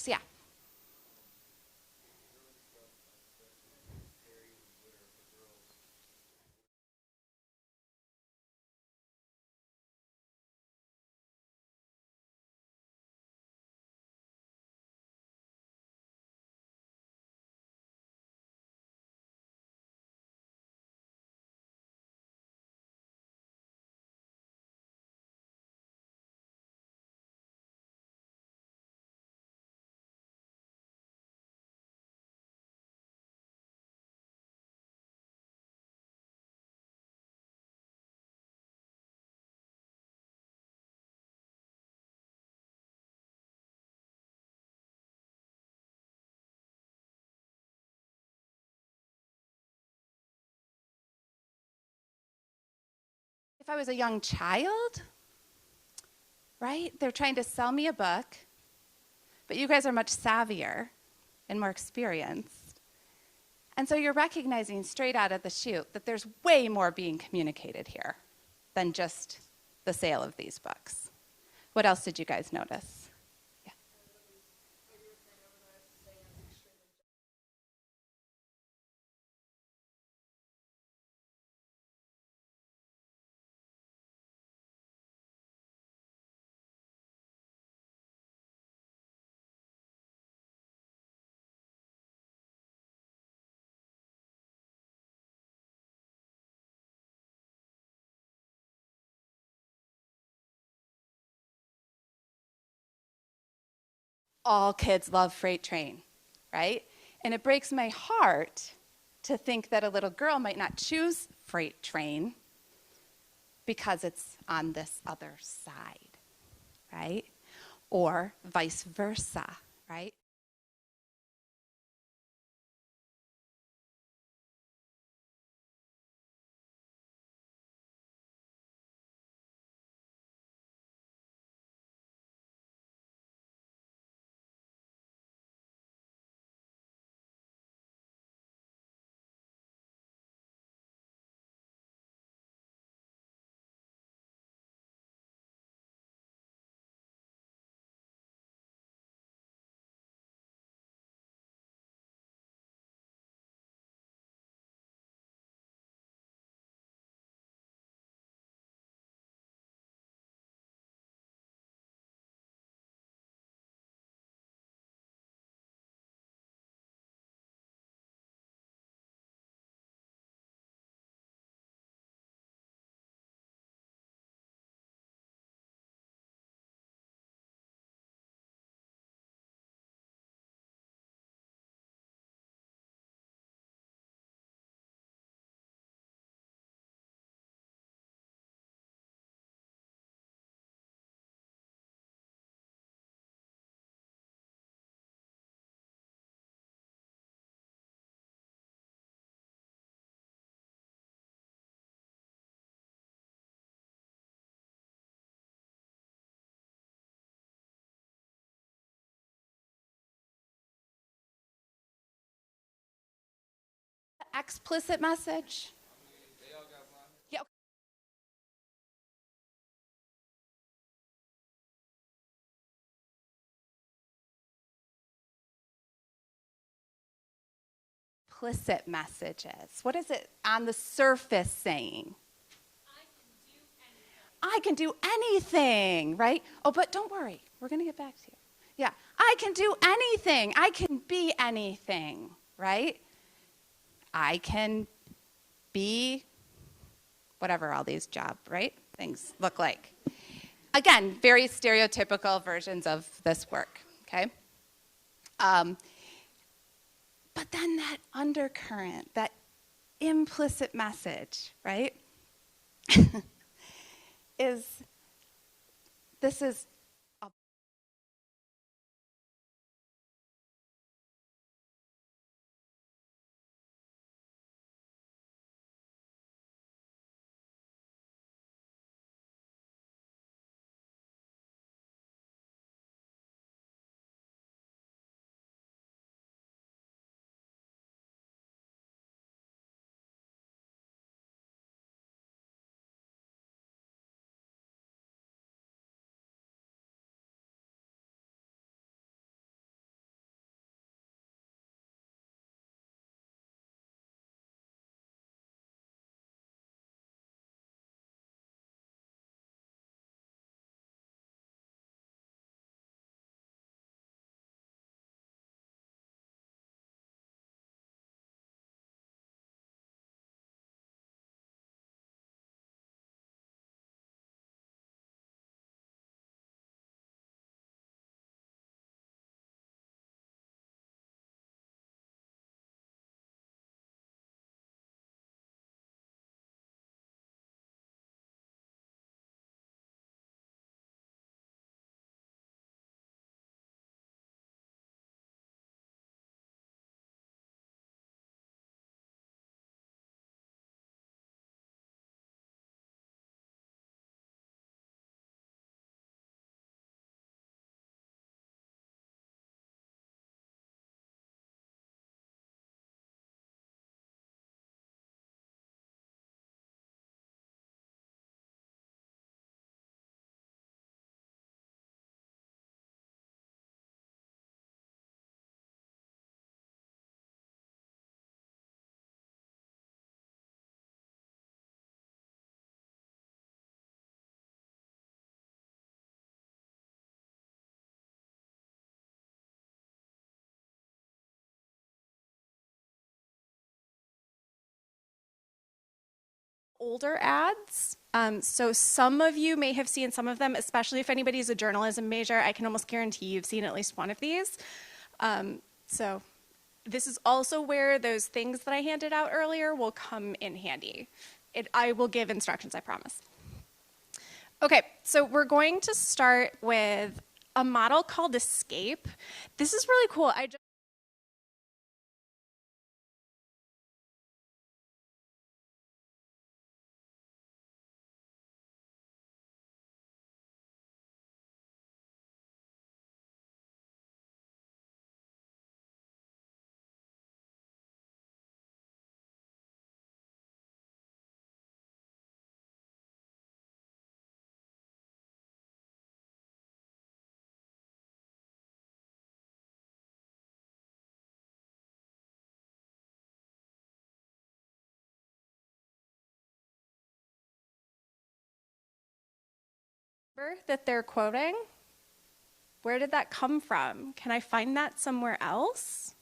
yeah. if I was a young child, right? They're trying to sell me a book, but you guys are much savvier and more experienced. And so you're recognizing straight out of the chute that there's way more being communicated here than just the sale of these books. What else did you guys notice? Yeah. All kids love Freight Train, right? And it breaks my heart to think that a little girl might not choose Freight Train because it's on this other side, right? Or vice versa, right? Explicit message. Yeah. Implicit messages. What is it on the surface saying? I can do anything, right? Oh, but don't worry. We're going to get back to you. Yeah. I can do anything. I can be anything, right? I can be whatever all these job, right? Things look like. Again, very stereotypical versions of this work, okay? But then that undercurrent, that implicit message, right? This is older ads. So some of you may have seen some of them, especially if anybody's a journalism major. I can almost guarantee you've seen at least one of these. So this is also where those things that I handed out earlier will come in handy. I will give instructions, I promise. Okay, so we're going to start with a model called Escape. This is really cool. That they're quoting. Where did that come from? Can I find that somewhere else?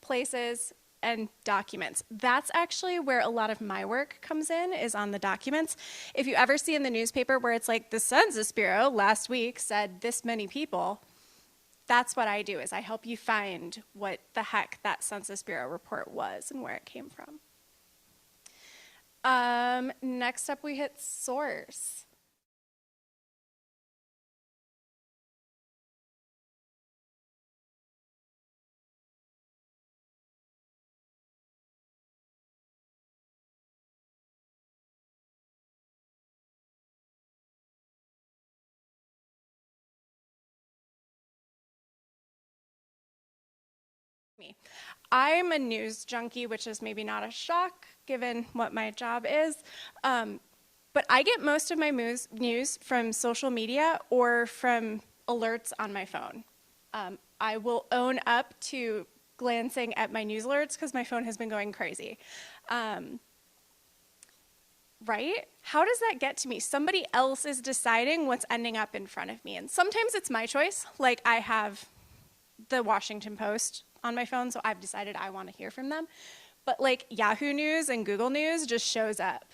Places and documents. That's actually where a lot of my work comes in, is on the documents. If you ever see in the newspaper where it's like, the Census Bureau last week said this many people, that's what I do, is I help you find what the heck that Census Bureau report was and where it came from. Next up, we hit source. I'm a news junkie, which is maybe not a shock given what my job is. But I get most of my news from social media or from alerts on my phone. I will own up to glancing at my news alerts because my phone has been going crazy. Right? How does that get to me? Somebody else is deciding what's ending up in front of me. And sometimes it's my choice. Like, I have the Washington Post on my phone, so I've decided I want to hear from them. But like Yahoo News and Google News just shows up.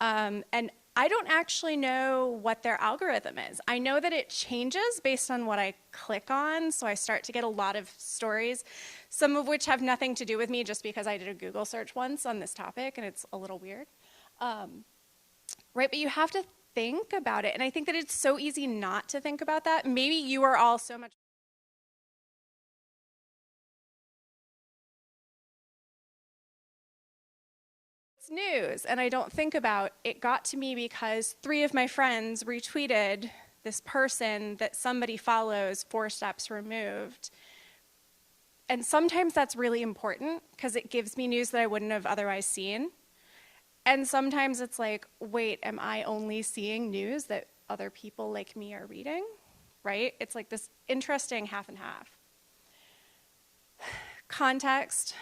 And I don't actually know what their algorithm is. I know that it changes based on what I click on, so I start to get a lot of stories, some of which have nothing to do with me just because I did a Google search once on this topic, and it's a little weird. Right, but you have to think about it, and I think that it's so easy not to think about that. Maybe you are all so much news, and I don't think about it got to me because 3 of my friends retweeted this person that somebody follows 4 steps removed. And sometimes that's really important because it gives me news that I wouldn't have otherwise seen. And sometimes it's like, wait, am I only seeing news that other people like me are reading? Right? It's like this interesting half and half. Context.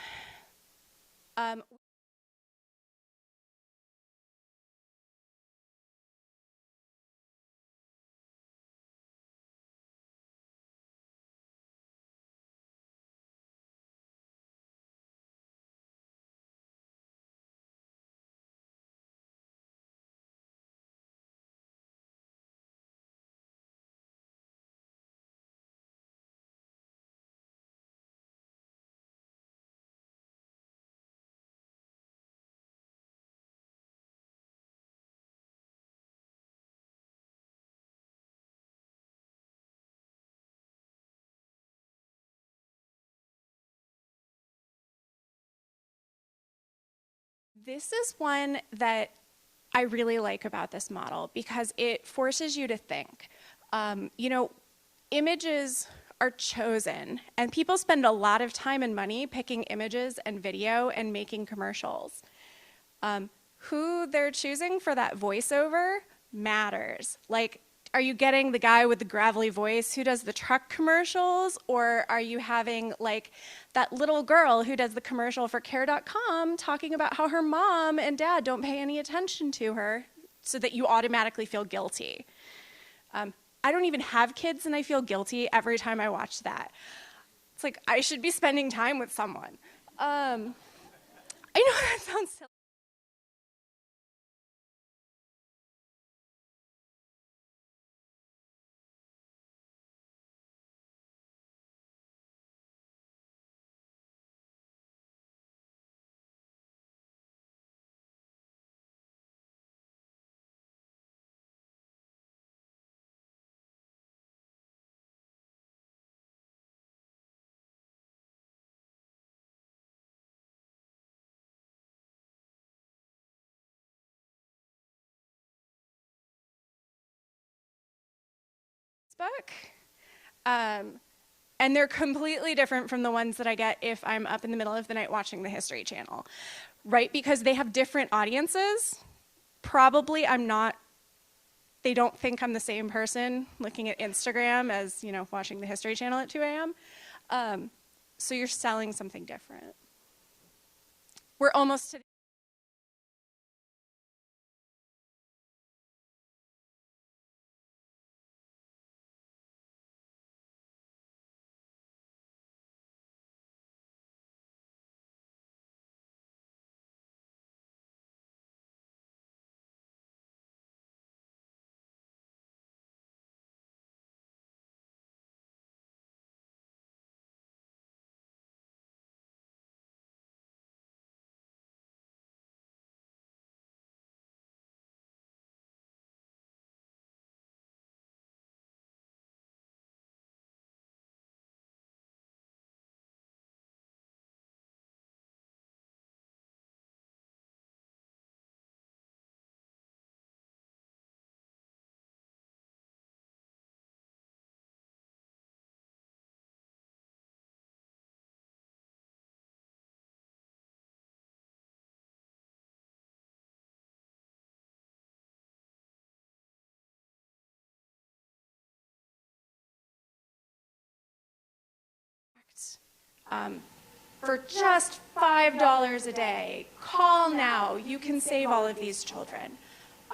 This is one that I really like about this model because it forces you to think. You know, images are chosen, and people spend a lot of time and money picking images and video and making commercials. Who they're choosing for that voiceover matters. Like, are you getting the guy with the gravelly voice who does the truck commercials, or are you having like that little girl who does the commercial for care.com talking about how her mom and dad don't pay any attention to her so that you automatically feel guilty? I don't even have kids and I feel guilty every time I watch that. It's like I should be spending time with someone. I know that sounds sounds silly. And they're completely different from the ones that I get if I'm up in the middle of the night watching the History Channel, right? Because they have different audiences. Probably they don't think I'm the same person looking at Instagram as, watching the History Channel at 2 a.m. So you're selling something different. We're almost to for just $5 a day. Call now. You can save all of these children.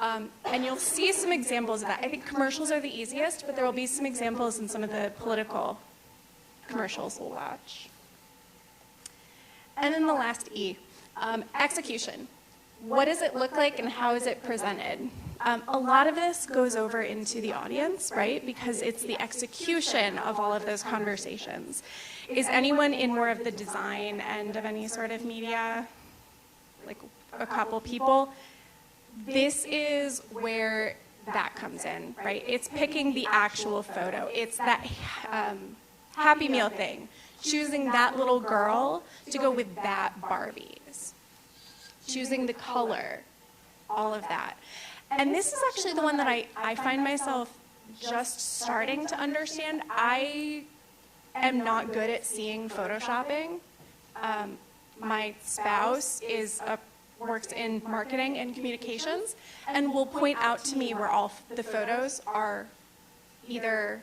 And you'll see some examples of that. I think commercials are the easiest, but there will be some examples in some of the political commercials we'll watch. And then the last E, execution. What does it look like and how is it presented? A lot of this goes over into the audience, right? Because it's the execution of all of those conversations. Is anyone in more of the design end of any sort of media? Like a couple people? This is where that comes in, right? It's picking the actual photo. It's that Happy Meal thing. Choosing that little girl to go with that Barbies. Choosing the color, all of that. And this is actually the one that I find myself just starting to understand. I am not good at seeing photoshopping. My spouse works in marketing and communications and will point out to me where all the photos are either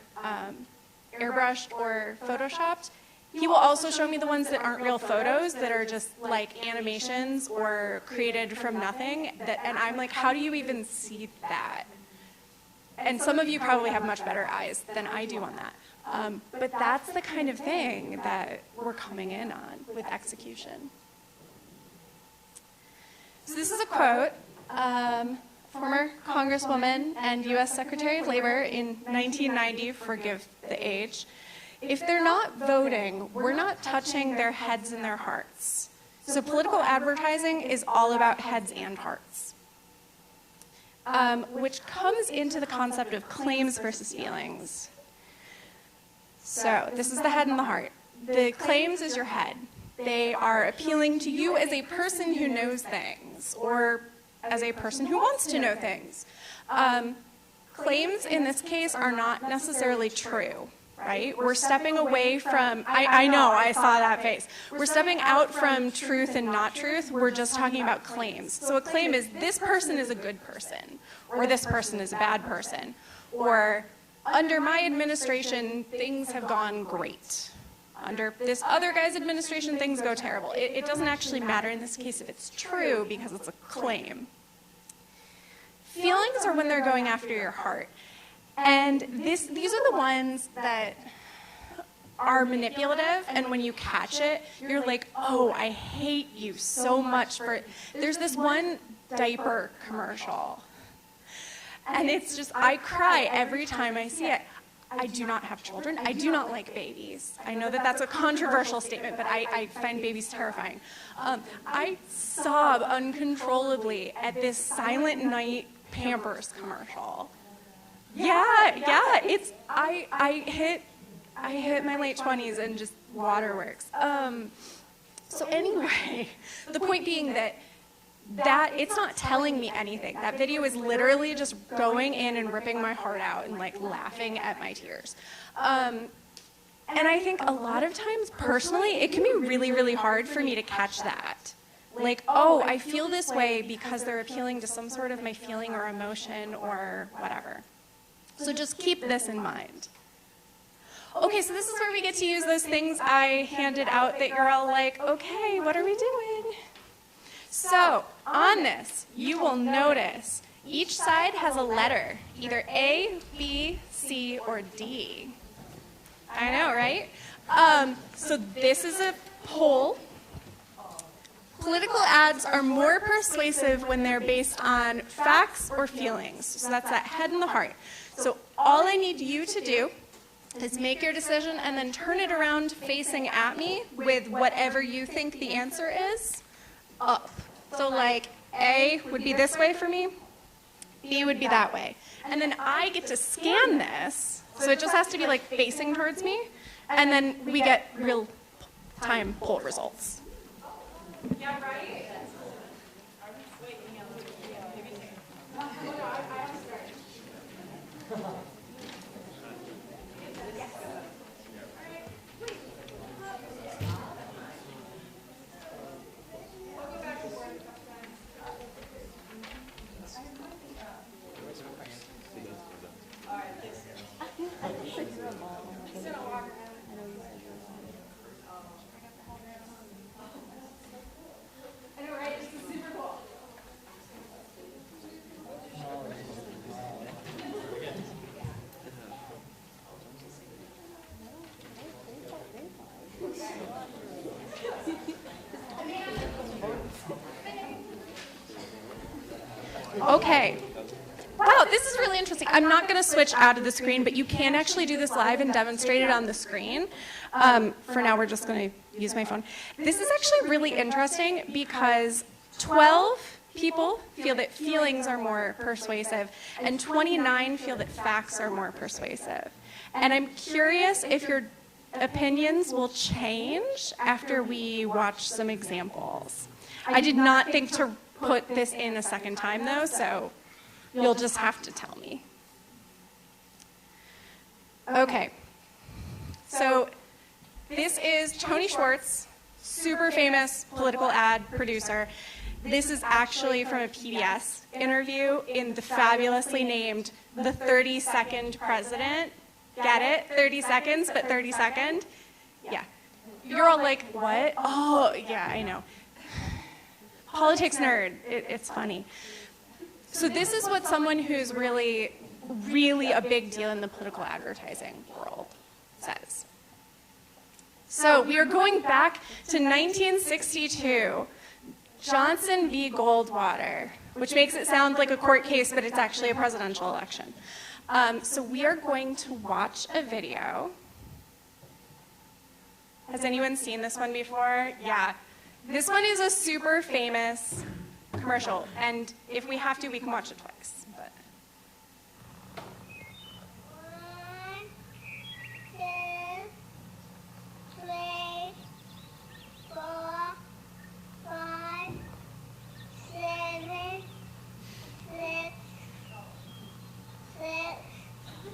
airbrushed or photoshopped. He will also show me the ones that aren't real photos, that are just like animations or created from nothing. And I'm like, how do you even see that? And some of you probably have much better eyes than I do on that. But that's the kind of thing that we're coming in on with execution. So this is a quote, former Congresswoman and U.S. Secretary of Labor in 1990, forgive the age. If they're not voting, we're not touching their heads and their hearts. So political advertising is all about heads and hearts, which comes into the concept of claims versus feelings. So this is the head and the heart. The claims is your head. They are appealing to you as a person who knows things or as a person who wants to know things. Claims in this case are not necessarily true. Right? We're stepping away from, I know, I saw that face. We're stepping out from truth and not truth. We're just talking about claims. So a claim is this person is a good person, or this person is a bad person, or under my administration, things have gone great. Under this other guy's administration, things go terrible. It doesn't actually matter in this case if it's true because it's a claim. Feelings are when they're going after your heart. And these are the ones that are manipulative, and when you catch it, you're like, oh, I hate you so much for it. There's this one diaper commercial, and it's just, I cry every time I see it. I do not have children. I do not like babies. I know that that's a controversial statement, but I find babies terrifying. I sob uncontrollably at this Silent Night Pampers commercial. Yeah, it's, I hit my late 20s and just waterworks. So anyway, the point being that it's not telling me anything. That video is literally just going in and ripping my heart out and like laughing at my tears. And I think a lot of times, personally, it can be really, really hard for me to catch that. Like, oh, I feel this way because they're appealing to some sort of my feeling or emotion or whatever. So just keep this in mind. Okay, so this is where we get to use those things I handed out that you're all like, okay, what are we doing? So on this, you will notice each side has a letter, either A, B, C, or D. I know, right? So this is a poll. Political ads are more persuasive when they're based on facts or feelings. So that's that head and the heart. So all I need you to do is make your decision and then turn it around facing at me with whatever you think the answer is, up. So like A would be this way for me, B would be that way. And then I get to scan this, so it just has to be like facing towards me, and then we get real-time poll results. Yeah, right? Okay. Wow, this is really interesting. I'm not going to switch out of the screen, but you can actually do this live and demonstrate it on the screen. For now, we're just going to use my phone. This is actually really interesting because 12 people feel that feelings are more persuasive, and 29 feel that facts are more persuasive. And I'm curious if your opinions will change after we watch some examples. I did not think to put this in a second time, though, so you'll just have to tell me. Okay. So this is Tony Schwartz, super famous political ad producer. This is actually from a PBS interview in the fabulously named The 30-Second President. Get it? 30 seconds, but 30-second? Yeah. You're all like, what? Oh, yeah, I know. Politics nerd. It's funny. So this is what someone who's really, really a big deal in the political advertising world says. So we are going back to 1962, Johnson v. Goldwater, which makes it sound like a court case, but it's actually a presidential election. So we are going to watch a video. Has anyone seen this one before? Yeah. This one is a super famous commercial, and if we have to, we can watch it twice. But. 1, 2, 3, 4, 5, 7, 6,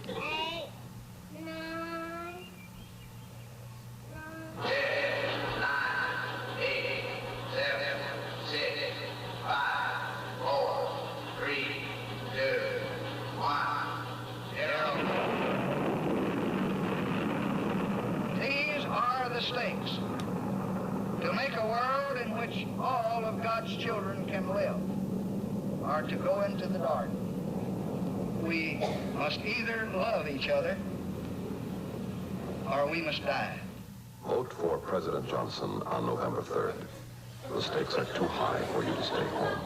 8, 9, These are the stakes to make a world in which all of God's children can live, or to go into the dark. We must either love each other or we must die. Vote for President Johnson on November 3rd. The stakes are too high for you to stay home.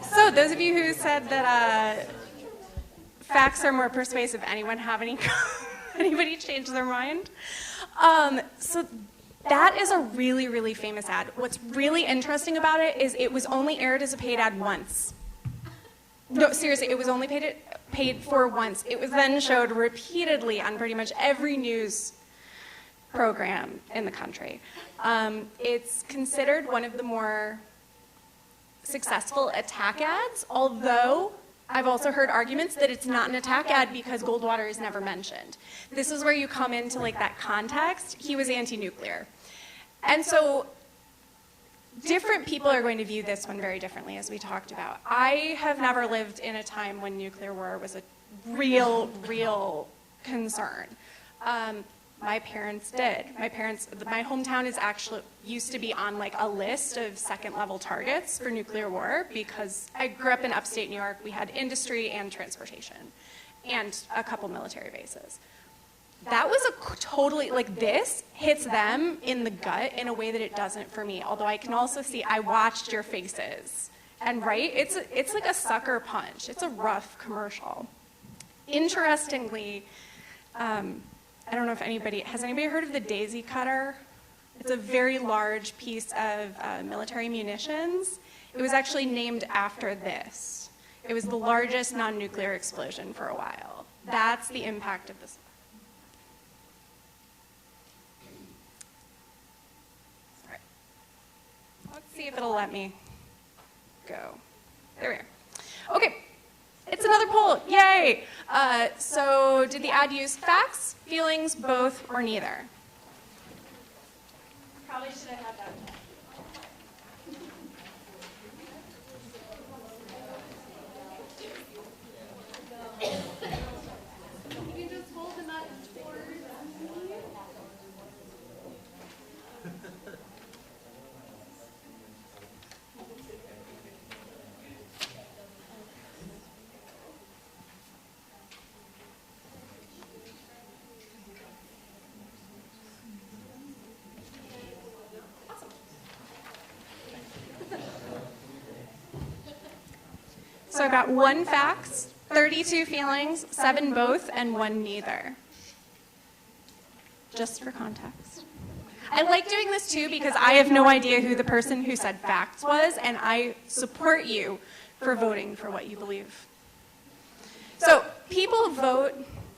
So those of you who said that facts are more persuasive, anyone have anybody change their mind? So that is a really, really famous ad. What's really interesting about it is it was only aired as a paid ad once. No, seriously, it was only paid for once. It was then showed repeatedly on pretty much every news program in the country. It's considered one of the more successful attack ads, although I've also heard arguments that it's not an attack ad because Goldwater is never mentioned. This is where you come into like that context. He was anti-nuclear. And so different people are going to view this one very differently, as we talked about. I have never lived in a time when nuclear war was a real concern. My parents did. My hometown is actually used to be on like a list of second-level targets for nuclear war because I grew up in upstate New York. We had industry and transportation and a couple military bases. That was a totally, like this hits them in the gut in a way that it doesn't for me. Although I can also see, I watched your faces. And right, it's like a sucker punch. It's a rough commercial. Interestingly, I don't know if has anybody heard of the Daisy Cutter? It's a very large piece of military munitions. It was actually named after this. It was the largest non-nuclear explosion for a while. That's the impact of this. All right. Let's see if it'll let me go. There we are. Okay. It's another poll, yay! So did the ad use facts, feelings, both, or neither? Probably should have had that. You can just hold them up towards me. So I got 1 facts, 32 feelings, 7 both, and 1 neither. Just for context. I like doing this too because I have no idea who the person who said facts was, and I support you for voting for what you believe. So people vote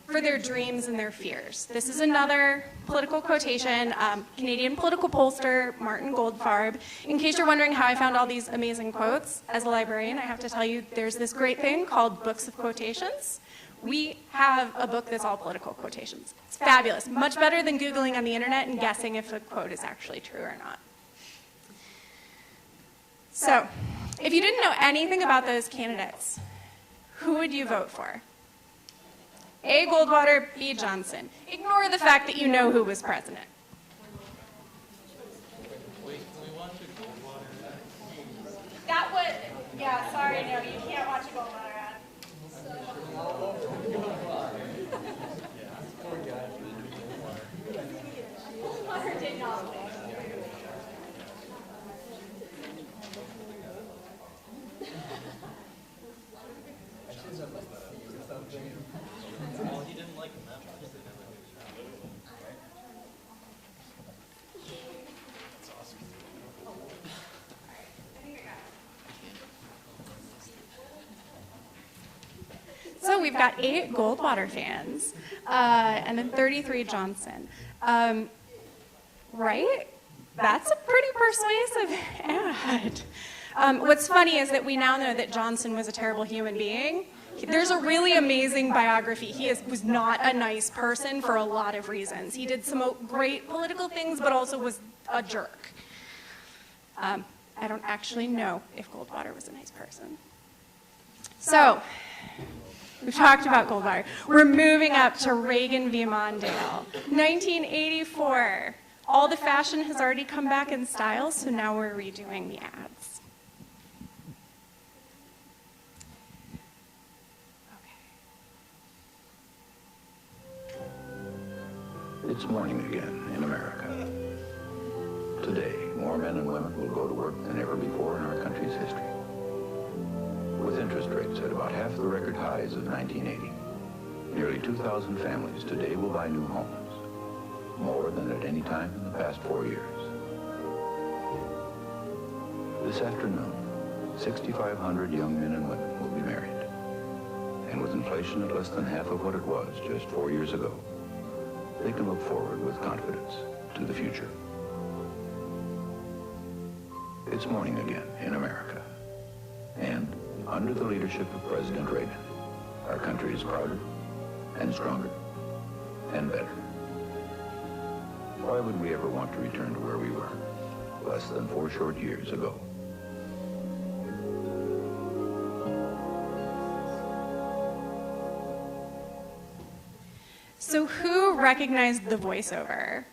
for their dreams and their fears. This is another political quotation, Canadian political pollster Martin Goldfarb. In case you're wondering how I found all these amazing quotes, as a librarian, I have to tell you there's this great thing called books of quotations. We have a book that's all political quotations. It's fabulous, much better than Googling on the internet and guessing if a quote is actually true or not. So, if you didn't know anything about those candidates, who would you vote for? A, Goldwater, B, Johnson. Ignore the fact that you know who was president. That would, yeah, sorry, no, you can't watch a Goldwater ad. Goldwater did not win. He didn't like him that much. They never knew. That's awesome. So we've got 8 Goldwater fans, and then 33 Johnson. Right? That's a pretty persuasive ad. What's funny is that we now know that Johnson was a terrible human being. There's a really amazing biography. He was not a nice person for a lot of reasons. He did some great political things, but also was a jerk. I don't actually know if Goldwater was a nice person. So, we've talked about Goldwater. We're moving up to Reagan v. Mondale. 1984. All the fashion has already come back in style, so now we're redoing the ads. It's morning again in America. Today, more men and women will go to work than ever before in our country's history. With interest rates at about half the record highs of 1980, nearly 2,000 families today will buy new homes, more than at any time in the past 4 years. This afternoon, 6,500 young men and women will be married. And with inflation at less than half of what it was just 4 years ago, they can look forward with confidence to the future. It's morning again in America. And under the leadership of President Reagan, our country is prouder and stronger and better. Why would we ever want to return to where we were less than 4 short years ago? So who recognized the voiceover?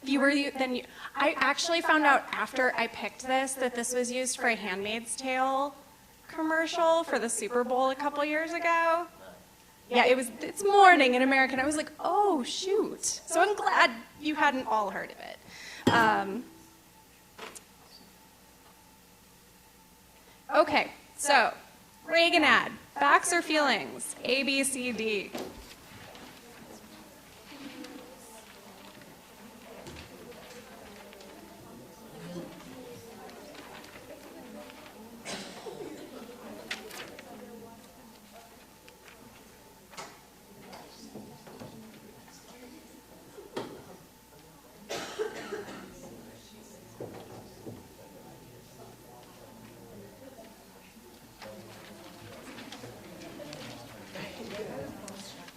I actually found out after I picked this that this was used for a Handmaid's Tale commercial for the Super Bowl a couple years ago. Yeah, it's morning in America, and I was like, oh, shoot. So I'm glad you hadn't all heard of it. Okay, so Reagan ad, facts or feelings, A, B, C, D.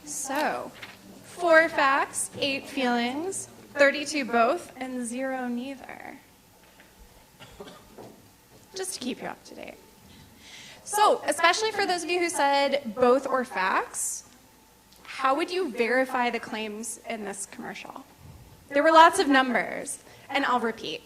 So, 4 facts, 8 feelings, 32 both, and 0 neither. Just to keep you up to date. So, especially for those of you who said both or facts, how would you verify the claims in this commercial? There were lots of numbers, and I'll repeat.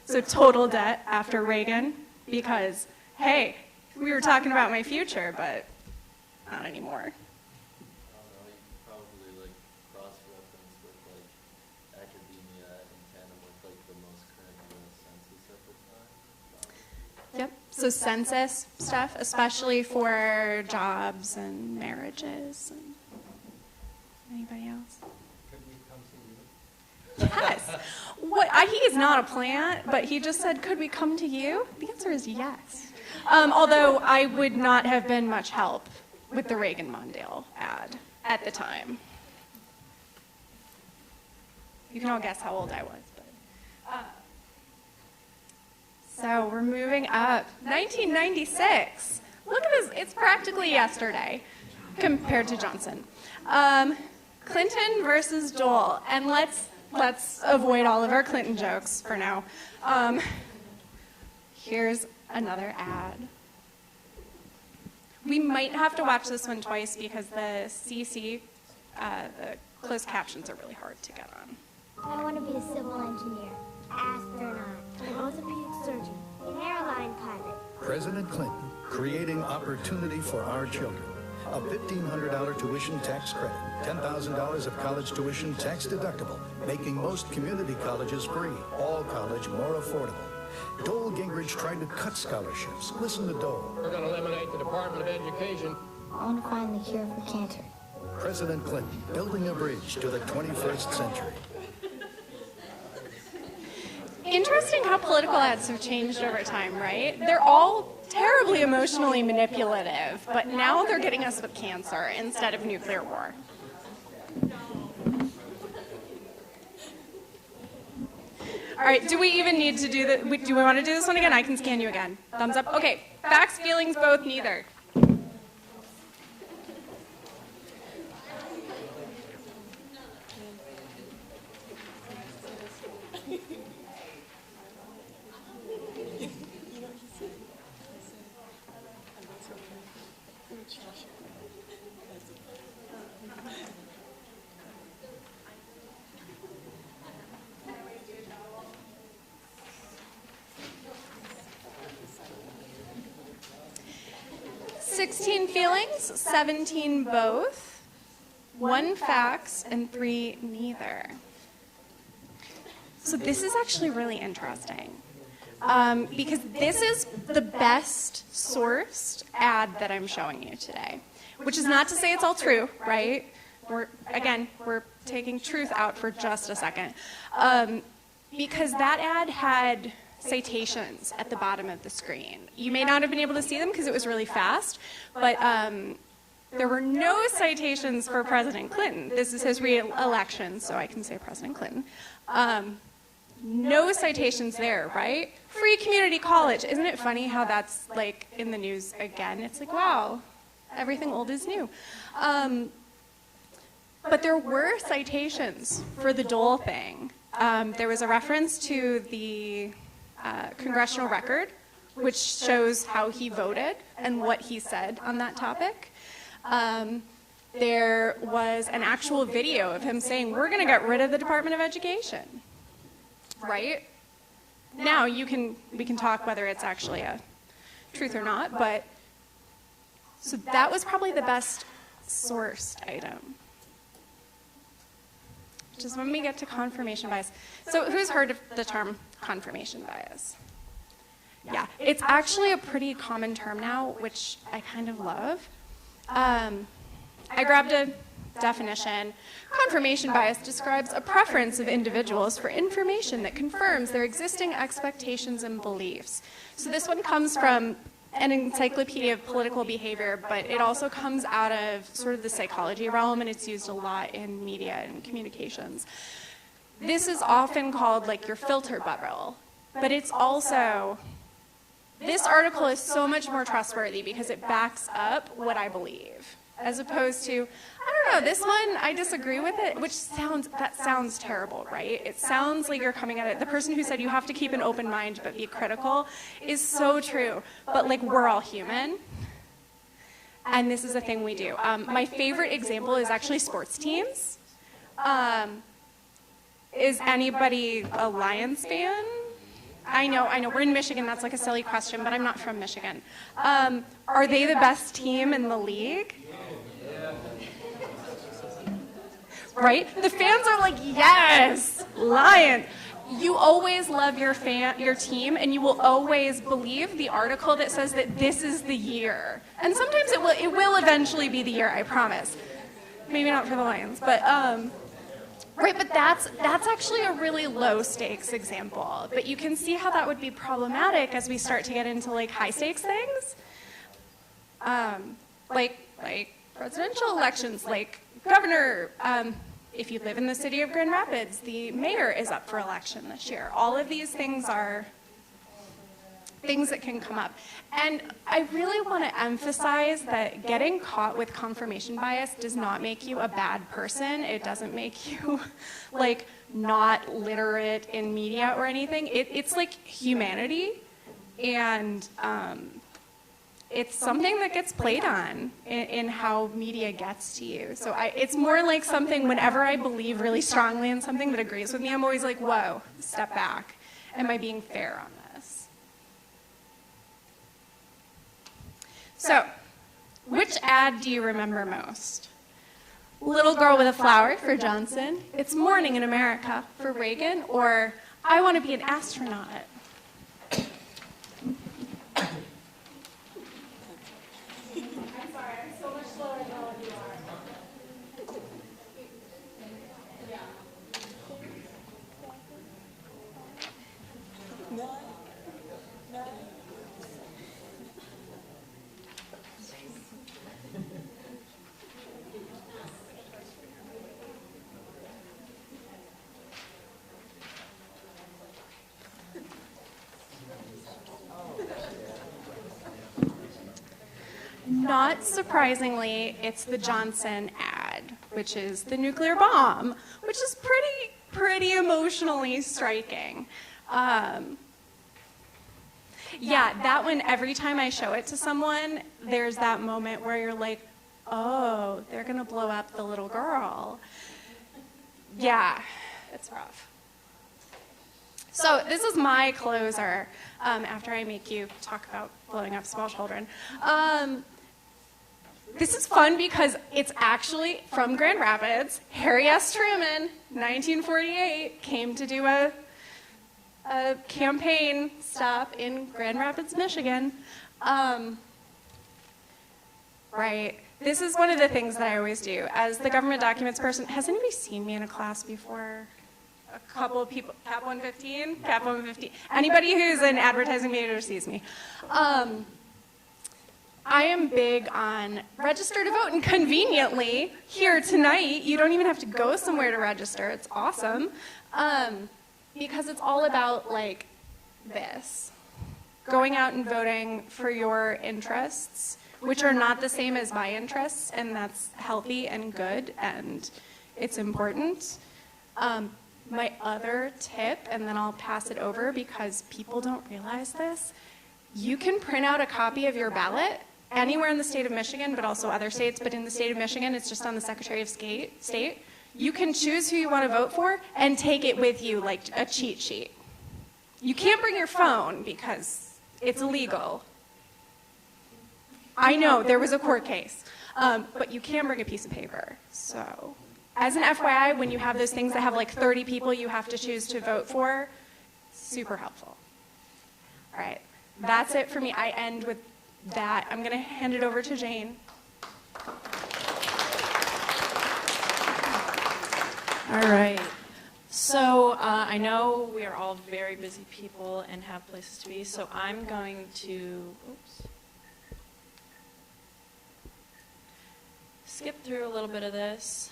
So total debt after Reagan, because, hey, we were talking about my future, but not anymore. Probably like cross-reference with like academia in tandem with like the most current census at the time. Yep, so census stuff, especially for jobs and marriages. And anybody else? Could we come see you? Yes. He is not a plant, but he just said, could we come to you? The answer is yes. Although I would not have been much help with the Reagan Mondale ad at the time. You can all guess how old I was. But, so we're moving up. 1996. Look at this. It's practically yesterday compared to Johnson. Clinton versus Dole. And let's avoid all of our Clinton jokes for now. Here's another ad. We might have to watch this one twice because the CC, the closed captions are really hard to get on. I want to be a civil engineer, astronaut. I want to be a surgeon, an airline pilot. President Clinton, creating opportunity for our children. A $1,500 tuition tax credit, $10,000 of college tuition tax deductible, making most community colleges free, all college more affordable. Dole Gingrich tried to cut scholarships. Listen to Dole. We're going to eliminate the Department of Education. I want to find the cure for cancer. President Clinton, building a bridge to the 21st century. Interesting how political ads have changed over time, right? They're all terribly emotionally manipulative, but now they're getting us with cancer instead of nuclear war. All right, do we even need to do that? Do we want to do this one again? I can scan you again. Thumbs up. Okay, facts, feelings, both, neither. 16 feelings, 17 both, 1 facts, and 3 neither. So this is actually really interesting. Because this is the best sourced ad that I'm showing you today. Which is not to say it's all true, right? We're taking truth out for just a second. Because that ad had citations at the bottom of the screen. You may not have been able to see them because it was really fast, but there were no citations for President Clinton. This is his re-election, so I can say President Clinton. No citations there, right? Free community college. Isn't it funny how that's like in the news again? It's like, wow, everything old is new. But there were citations for the Dole thing. There was a reference to the congressional record, which shows how he voted and what he said on that topic. There was an actual video of him saying, we're going to get rid of the Department of Education. Right? Now, we can talk whether it's actually a truth or not, but so that was probably the best sourced item. Just when we get to confirmation bias. So who's heard of the term confirmation bias? Yeah, it's actually a pretty common term now, which I kind of love. I grabbed a definition. Confirmation bias describes a preference of individuals for information that confirms their existing expectations and beliefs. So this one comes from an encyclopedia of political behavior, but it also comes out of sort of the psychology realm, and it's used a lot in media and communications. This is often called like your filter bubble, but it's also, this article is so much more trustworthy because it backs up what I believe, as opposed to, I don't know, this one, I disagree with it, which that sounds terrible, right? It sounds like you're coming at it. The person who said you have to keep an open mind but be critical is so true. But like, we're all human. And this is a thing we do. My favorite example is actually sports teams. Is anybody a Lions fan? I know, we're in Michigan, that's like a silly question, but I'm not from Michigan. Are they the best team in the league? Right? The fans are like, yes, Lions. You always love your team, and you will always believe the article that says that this is the year. And sometimes it will eventually be the year, I promise. Maybe not for the Lions, but right, but that's actually a really low stakes example. But you can see how that would be problematic as we start to get into like high stakes things. Like presidential elections, like governor, if you live in the city of Grand Rapids, the mayor is up for election this year. All of these things are things that can come up. And I really want to emphasize that getting caught with confirmation bias does not make you a bad person. It doesn't make you like not literate in media or anything. It's like humanity, and it's something that gets played on in how media gets to you. So it's more like something, whenever I believe really strongly in something that agrees with me, I'm always like, whoa, step back. Am I being fair on this? So, which ad do you remember most? Little Girl with a Flower for Johnson, It's Morning in America for Reagan, or I Want to Be an Astronaut? Not surprisingly, it's the Johnson ad, which is the nuclear bomb, which is pretty emotionally striking. Yeah, that one, every time I show it to someone, there's that moment where you're like, oh, they're gonna blow up the little girl. Yeah, it's rough. So this is my closer, after I make you talk about blowing up small children. This is fun because it's actually from Grand Rapids. Harry S. Truman, 1948, came to do a campaign stop in Grand Rapids, Michigan. Right. This is one of the things that I always do. As the government documents person, has anybody seen me in a class before? A couple of people, Cap 115? Cap 115. Anybody who's an advertising major sees me. I am big on register to vote, and conveniently, here tonight, you don't even have to go somewhere to register. It's awesome. Because it's all about, like, this. Going out and voting for your interests, which are not the same as my interests, and that's healthy and good, and it's important. My other tip, and then I'll pass it over because people don't realize this, you can print out a copy of your ballot anywhere in the state of Michigan, but also other states, but in the state of Michigan, it's just on the Secretary of State. You can choose who you want to vote for and take it with you like a cheat sheet. You can't bring your phone because it's illegal. I know, there was a court case, but you can bring a piece of paper. So, as an FYI, when you have those things that have like 30 people you have to choose to vote for, super helpful. All right, that's it for me. I end with that. I'm going to hand it over to Jane. All right. So I know we are all very busy people and have places to be, so I'm going to skip through a little bit of this.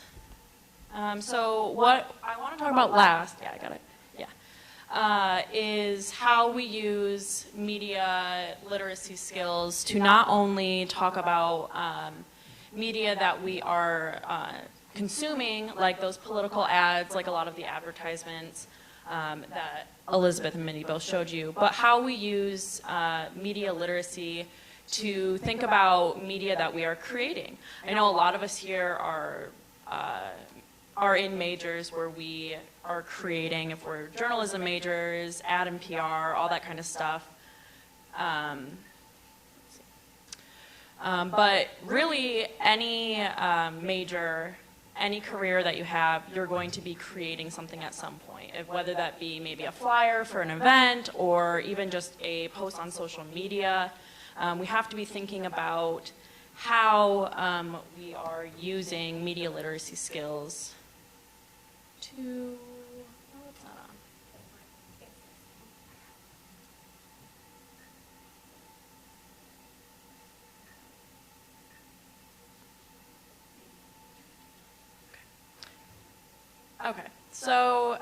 So what I want to talk about last, I got it, is how we use media literacy skills to not only talk about media that we are consuming, like those political ads, like a lot of the advertisements that Elizabeth and Mindy both showed you, but how we use media literacy to think about media that we are creating. I know a lot of us here are in majors where we are creating, if we're journalism majors, ad and PR, all that kind of stuff. But really, any major, any career that you have, you're going to be creating something at some point, whether that be maybe a flyer for an event or even just a post on social media. We have to be thinking about how we are using media literacy skills to, oh, it's not on. Okay, so,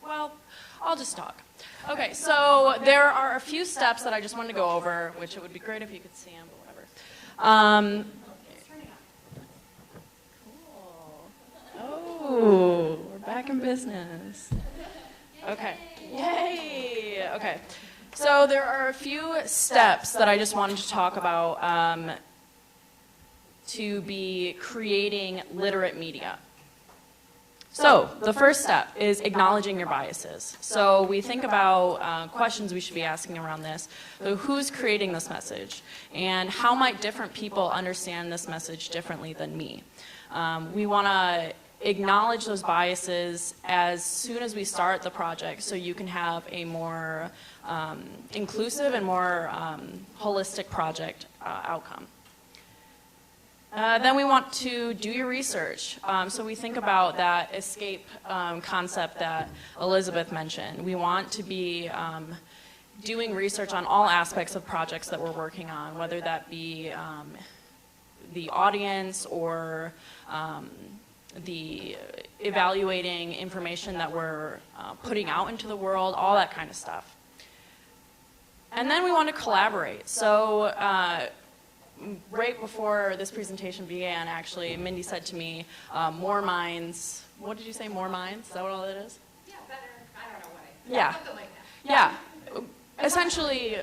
well, I'll just talk. Okay, so there are a few steps that I just wanted to go over, which it would be great if you could see them, but whatever. Oh, we're back in business. Okay, yay, okay. So there are a few steps that I just wanted to talk about to be creating literate media. So the first step is acknowledging your biases. So we think about questions we should be asking around this. So who's creating this message? And how might different people understand this message differently than me? We want to acknowledge those biases as soon as we start the project so you can have a more inclusive and more holistic project outcome. Then we want to do your research. So we think about that escape concept that Elizabeth mentioned. We want to be doing research on all aspects of projects that we're working on, whether that be the audience or the evaluating information that we're putting out into the world, all that kind of stuff. And then we want to collaborate. So right before this presentation began, actually, Mindy said to me, more minds, what did you say, more minds? Is that what all it is? Yeah, better, I don't know what. Yeah. Something like that. Yeah. Essentially,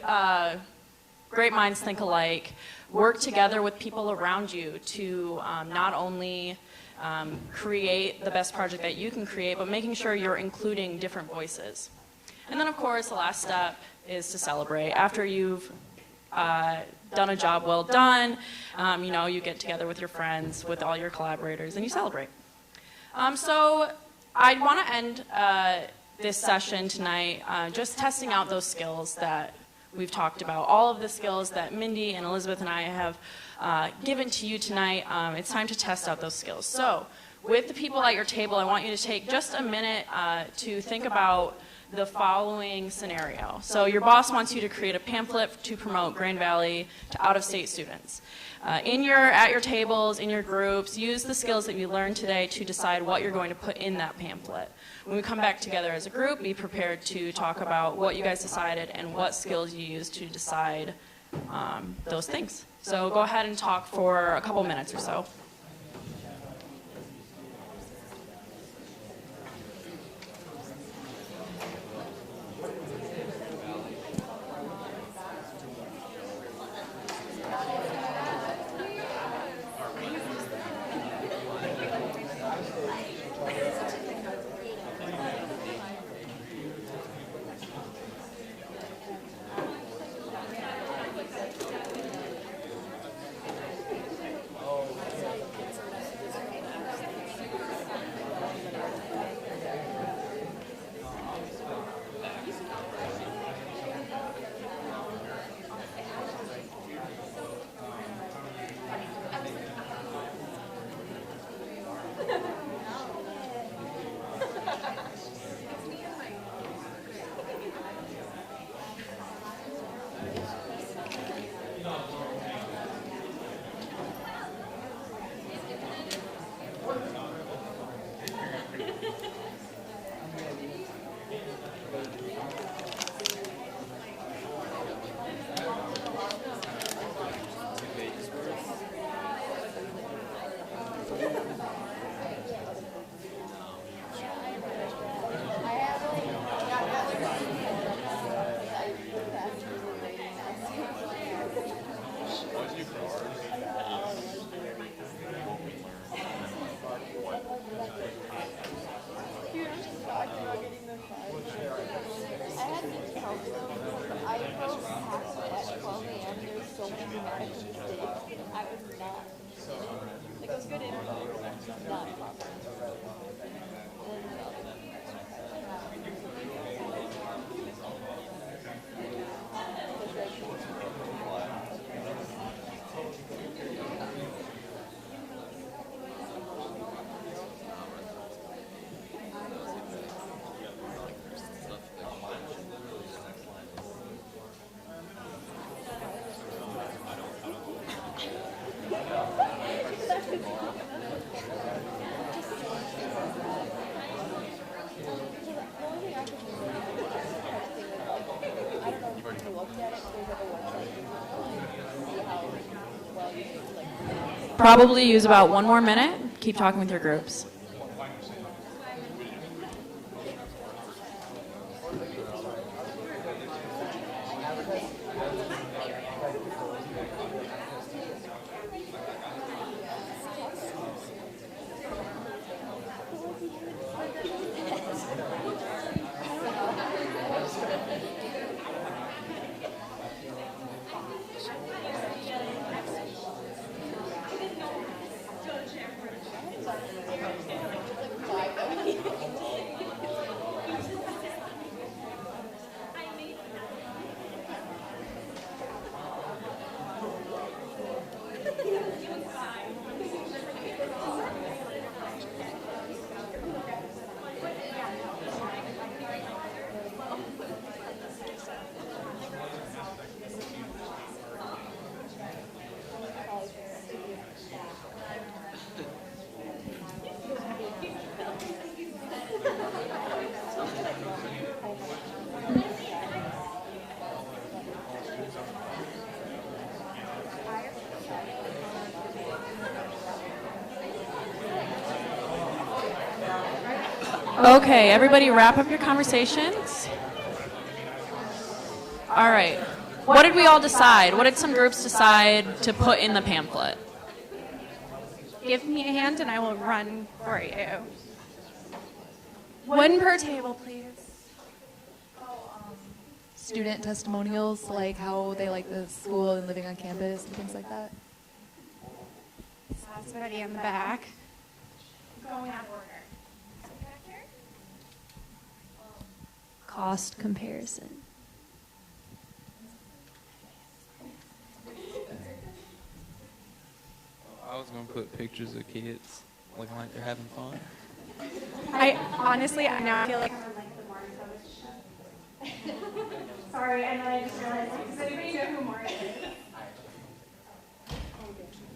great minds think alike. Work together with people around you to not only create the best project that you can create, but making sure you're including different voices. And then, of course, the last step is to celebrate. After you've done a job well done. You get together with your friends, with all your collaborators, and you celebrate. So I want to end this session tonight just testing out those skills that we've talked about, all of the skills that Mindy and Elizabeth and I have given to you tonight. It's time to test out those skills. So with the people at your table, I want you to take just a minute to think about the following scenario. So your boss wants you to create a pamphlet to promote Grand Valley to out-of-state students. At your tables, in your groups, use the skills that you learned today to decide what you're going to put in that pamphlet. When we come back together as a group, be prepared to talk about what you guys decided and what skills you used to decide those things. So go ahead and talk for a couple minutes or so. Probably use about 1 more minute. Keep talking with your groups. Okay, everybody wrap up your conversations. All right. What did we all decide? What did some groups decide to put in the pamphlet? Give me a hand and I will run for you. One per table, please. student testimonials, like how they like the school and living on campus and things like that. Somebody in the back. Going out of order. Cost comparison. I was gonna put pictures of kids looking like they're having fun. I honestly, I now feel like. Sorry, and then I just realized, like, does anybody know who Mark is?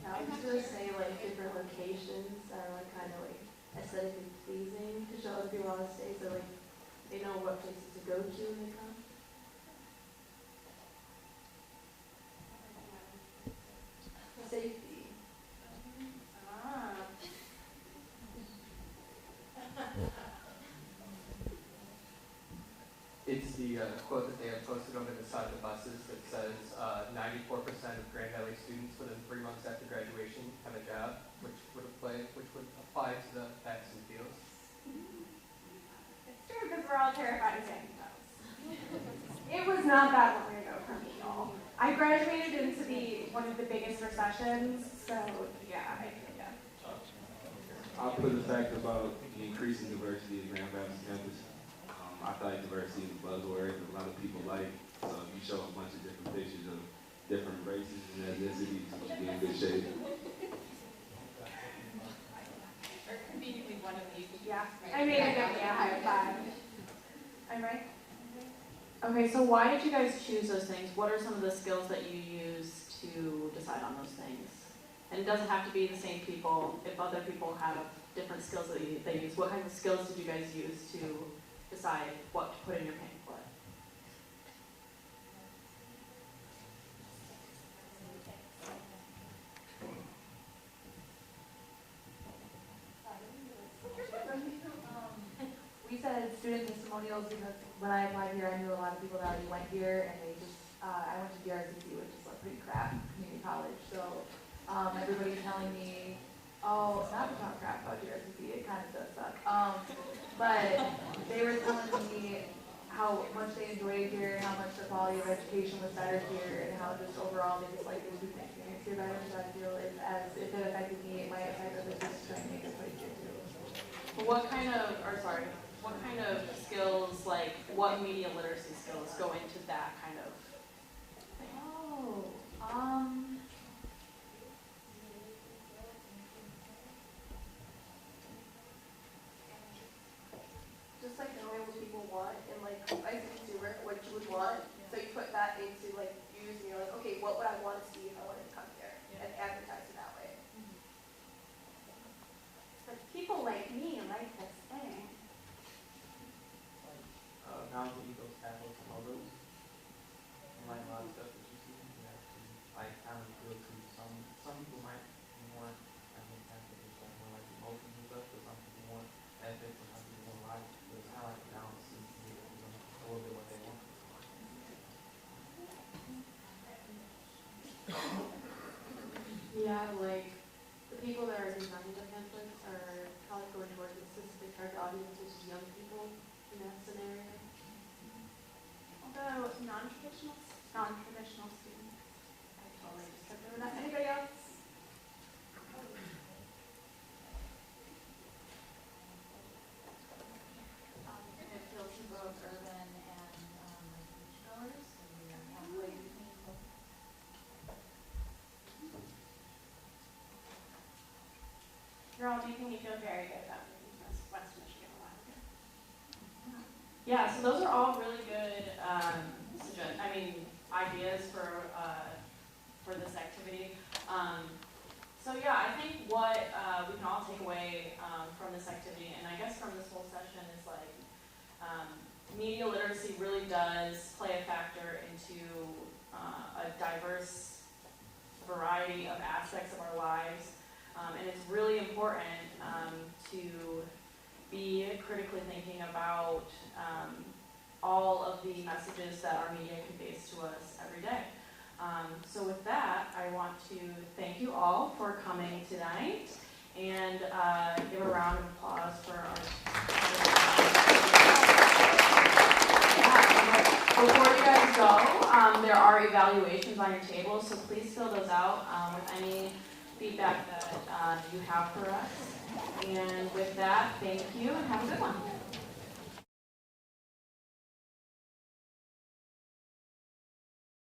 I was just gonna say like different locations are like kind of like aesthetically pleasing to show other people on the stage, so like they know what places to go to when they come. Safety. It's the quote that they have posted on the side of the buses that says 94% of Grand Valley students within 3 months after graduation have a job, which would apply to the facts and fields. It's true, because we're all terrified of taking notes. It was not that long ago for me, y'all. I graduated into one of the biggest recessions, so yeah, I'll put the fact about the increasing diversity in Grand Valley campus. I feel like diversity is a buzzword that a lot of people like. So if you show a bunch of different pictures of different races and ethnicities, you should be in good shape. or conveniently one of these. Yeah, I mean, I give me a high five. I'm right. Okay, so why did you guys choose those things? What are some of the skills that you use to decide on those things? And it doesn't have to be the same people. If other people have different skills that they use, what kinds of skills did you guys use to decide what to put in your pamphlet? We said student testimonials because when I applied here, I knew a lot of people that already went here, and they just, I went to JayZ, which is a pretty crap community college, so everybody's telling me, oh, not to talk crap about JayZ, it kind of does suck. But they were telling me how much they enjoyed here, how much the quality of education was better here, and how just overall they just like the student experience here better. So I feel as if it affected me, it might affect others just trying to make a place here too. What kind of skills, like what media literacy skills go into that kind of thing? Just like knowing what people want and like as a consumer what you would want. So you put that into like use and you're like, okay, what would I want to see if I wanted to come here and advertise it that way. But people like me like this thing. Now that you those tablets and all those, and like a lot of stuff that you see, you have to like kind of feel to some people might want I mean kind of just like more like emotions and stuff, but some people want ethics and some people want life. But it's kind of like a balance to be able to know a little bit what they want. Yeah, like the people that are designing the pamphlets are probably going towards a specific target audience, which is young people in that scenario. Although non-traditional students, I totally just took over that. Anybody else? It feels both urban and beachgoers, so we are halfway between both. You're all making me feel very good about moving to West Michigan a while ago. Yeah, so those are all really good ideas for this activity. So yeah, I think what we can all take away from this activity, and I guess from this whole session, is like media literacy really does play a factor into a diverse variety of aspects of our lives. And it's really important to be critically thinking about all of the messages that our media conveys to us every day. So with that, I want to thank you all for coming tonight and give a round of applause for our before you guys go, there are evaluations on your table, so please fill those out with any feedback that you have for us. And with that, thank you and have a good one.